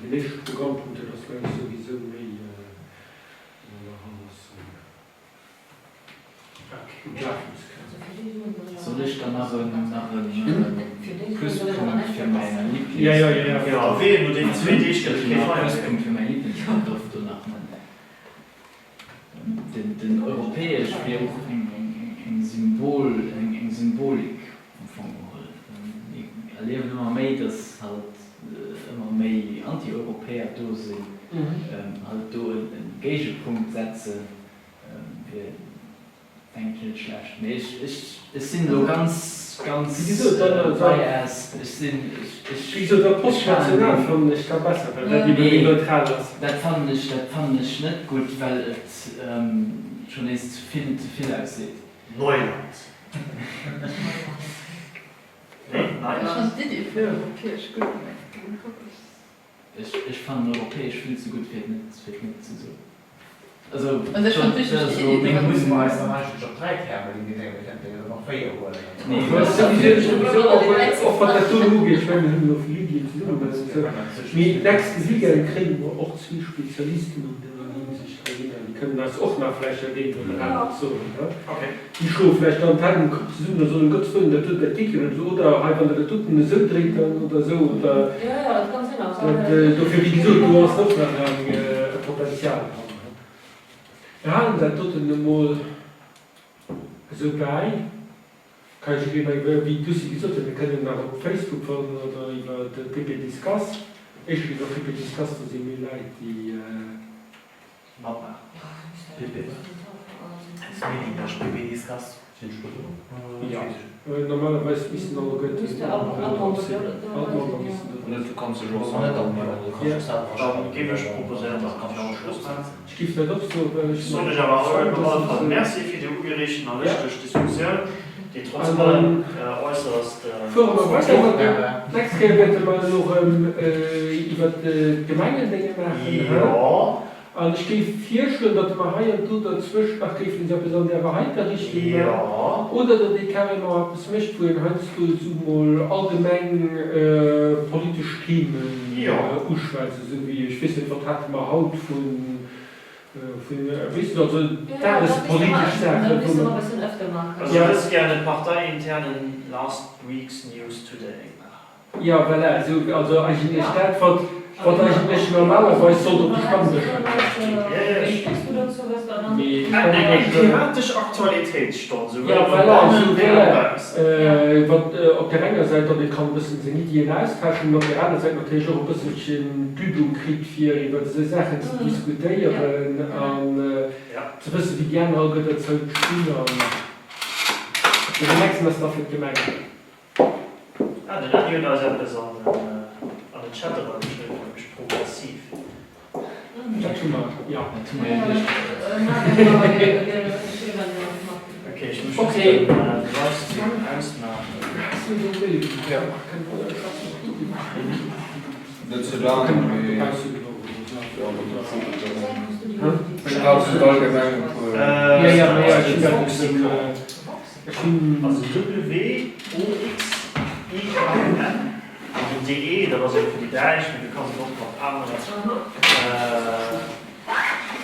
die nächsten Programmpunkte, das wäre sowieso wie Soll ich dann nach einem Pluspunkt für meine Lieblings... Ja. Ja, wen du den 2D Pluspunkt für meine Lieblingsbegriff danach den europäisch wie auch ein Symbol, eine Symbolik umfangen. Ich erlebe immer mehr, dass halt immer mehr Anti-Europäer da sind, halt da einen Gegenpunkt setzen. Denke nicht schlecht. Nee, ich sind nur ganz Wieso dann biased. Wieso der Postnational fand ich da besser, weil die neutral ist. Das fand ich nicht gut, weil es schon ist viel aussieht. Neuland. Nein, Ich fand die für europäisch gut. Ich fand europäisch viel zu gut für nicht zu so. Also, Also ich fand wichtig, das die so, Idee, Den was- müssen wir erst einmal schon 3 Termine, die noch 4 holen. Nee, Was sowieso auch von der Tologie, ich meine, wir haben noch viel Liegen zu tun. Mit nächsten Sieger kriegen wir auch 2 Spezialisten und sich erinnern. Die können das auch mal vielleicht erleben oder so. Ne? Okay. Die schon vielleicht dann Tagen zu suchen, so ein Gott der tut der Ticket oder so, oder halt, wenn der tut eine so dreht oder so. Oder, Ja, das kann sein. dafür wie gesagt, du hast noch ein Potenzial. Ja, und dann tut er mal so bei. Kann ich gehen, wie du sie gesagt hast, wir können nach Facebook folgen oder über den PP Discuss. Ich will noch PP Discuss, da sind mir Leute, die. Mama. Pippe. Das Meeting, das Spiel ist Gast. Sind Spieler? Ja. Normalerweise wissen alle Leute, Müsste auch Altmann wissen. Und jetzt kannst du schon Das was war nicht machen. Dann gebe ich proposieren, dass man noch Schluss macht. Ich gebe nicht auf so, weil ich. So, ich aber auch mal merci für die ungerichten und richtige Diskussion, die trotz allem äußerst. Nächstes Mal werden wir noch über die Gemeindedinge machen. Ja. Und ich gebe 4 Stunden, dass wir hier tut, dazwischen nach Griffen ja besonders Heiterrichtung. Ja. Oder dass die Karin noch etwas möchte, wo du so mal allgemein politische Themen ausschweizen, so wie, ich weiß nicht, was hat man Haut von wissen, also das ist politisch Sachen. Das müssen wir ein Sache. bisschen öfter machen. Also Ja. das ist gerne parteiinternen Last Week's News Today. Ja, voilà, also eigentlich das, was eigentlich normalerweise so durch die Kante Eine thematische Aktualitätsstunde. So Ja, voilà, auf der einen Seite die kann ein bisschen sie nicht jeden austauschen, auf der anderen Seite natürlich auch ein bisschen Übung kriegt, für über diese Sachen zu diskutieren und zu wissen, wie gerne auch das zu spielen. Und wir merken, was dafür gemeint wird. Ah, der Radio da ist etwas an den Chat geschrieben, nämlich progressiv. Das schon mal, ja. Okay, ich muss Okay. Livestream ausmachen. Dazu da, Strauß allgemein. Ja, ich bin Also WOXIKN und DE, da war so für die Deutsch, wir bekommen noch was anderes.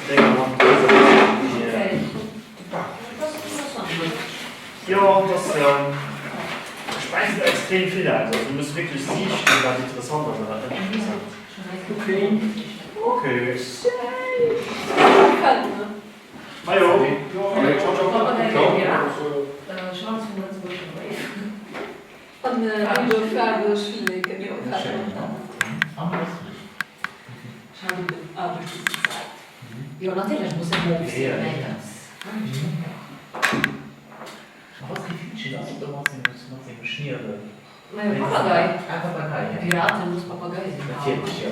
Dinge machen. Ja, das speist extrem viel. Also du musst wirklich sehen, was interessant ist oder nicht interessant. okay. Okay. Ja. Hallo. Und die Farbe schwierig, ja. Ja, natürlich muss er morgens Ja. Was gefühlt das? Du machst den Schnieren. Mein Papagei. Einfach Papagei. Piraten muss Papagei sein. Natürlich, ja.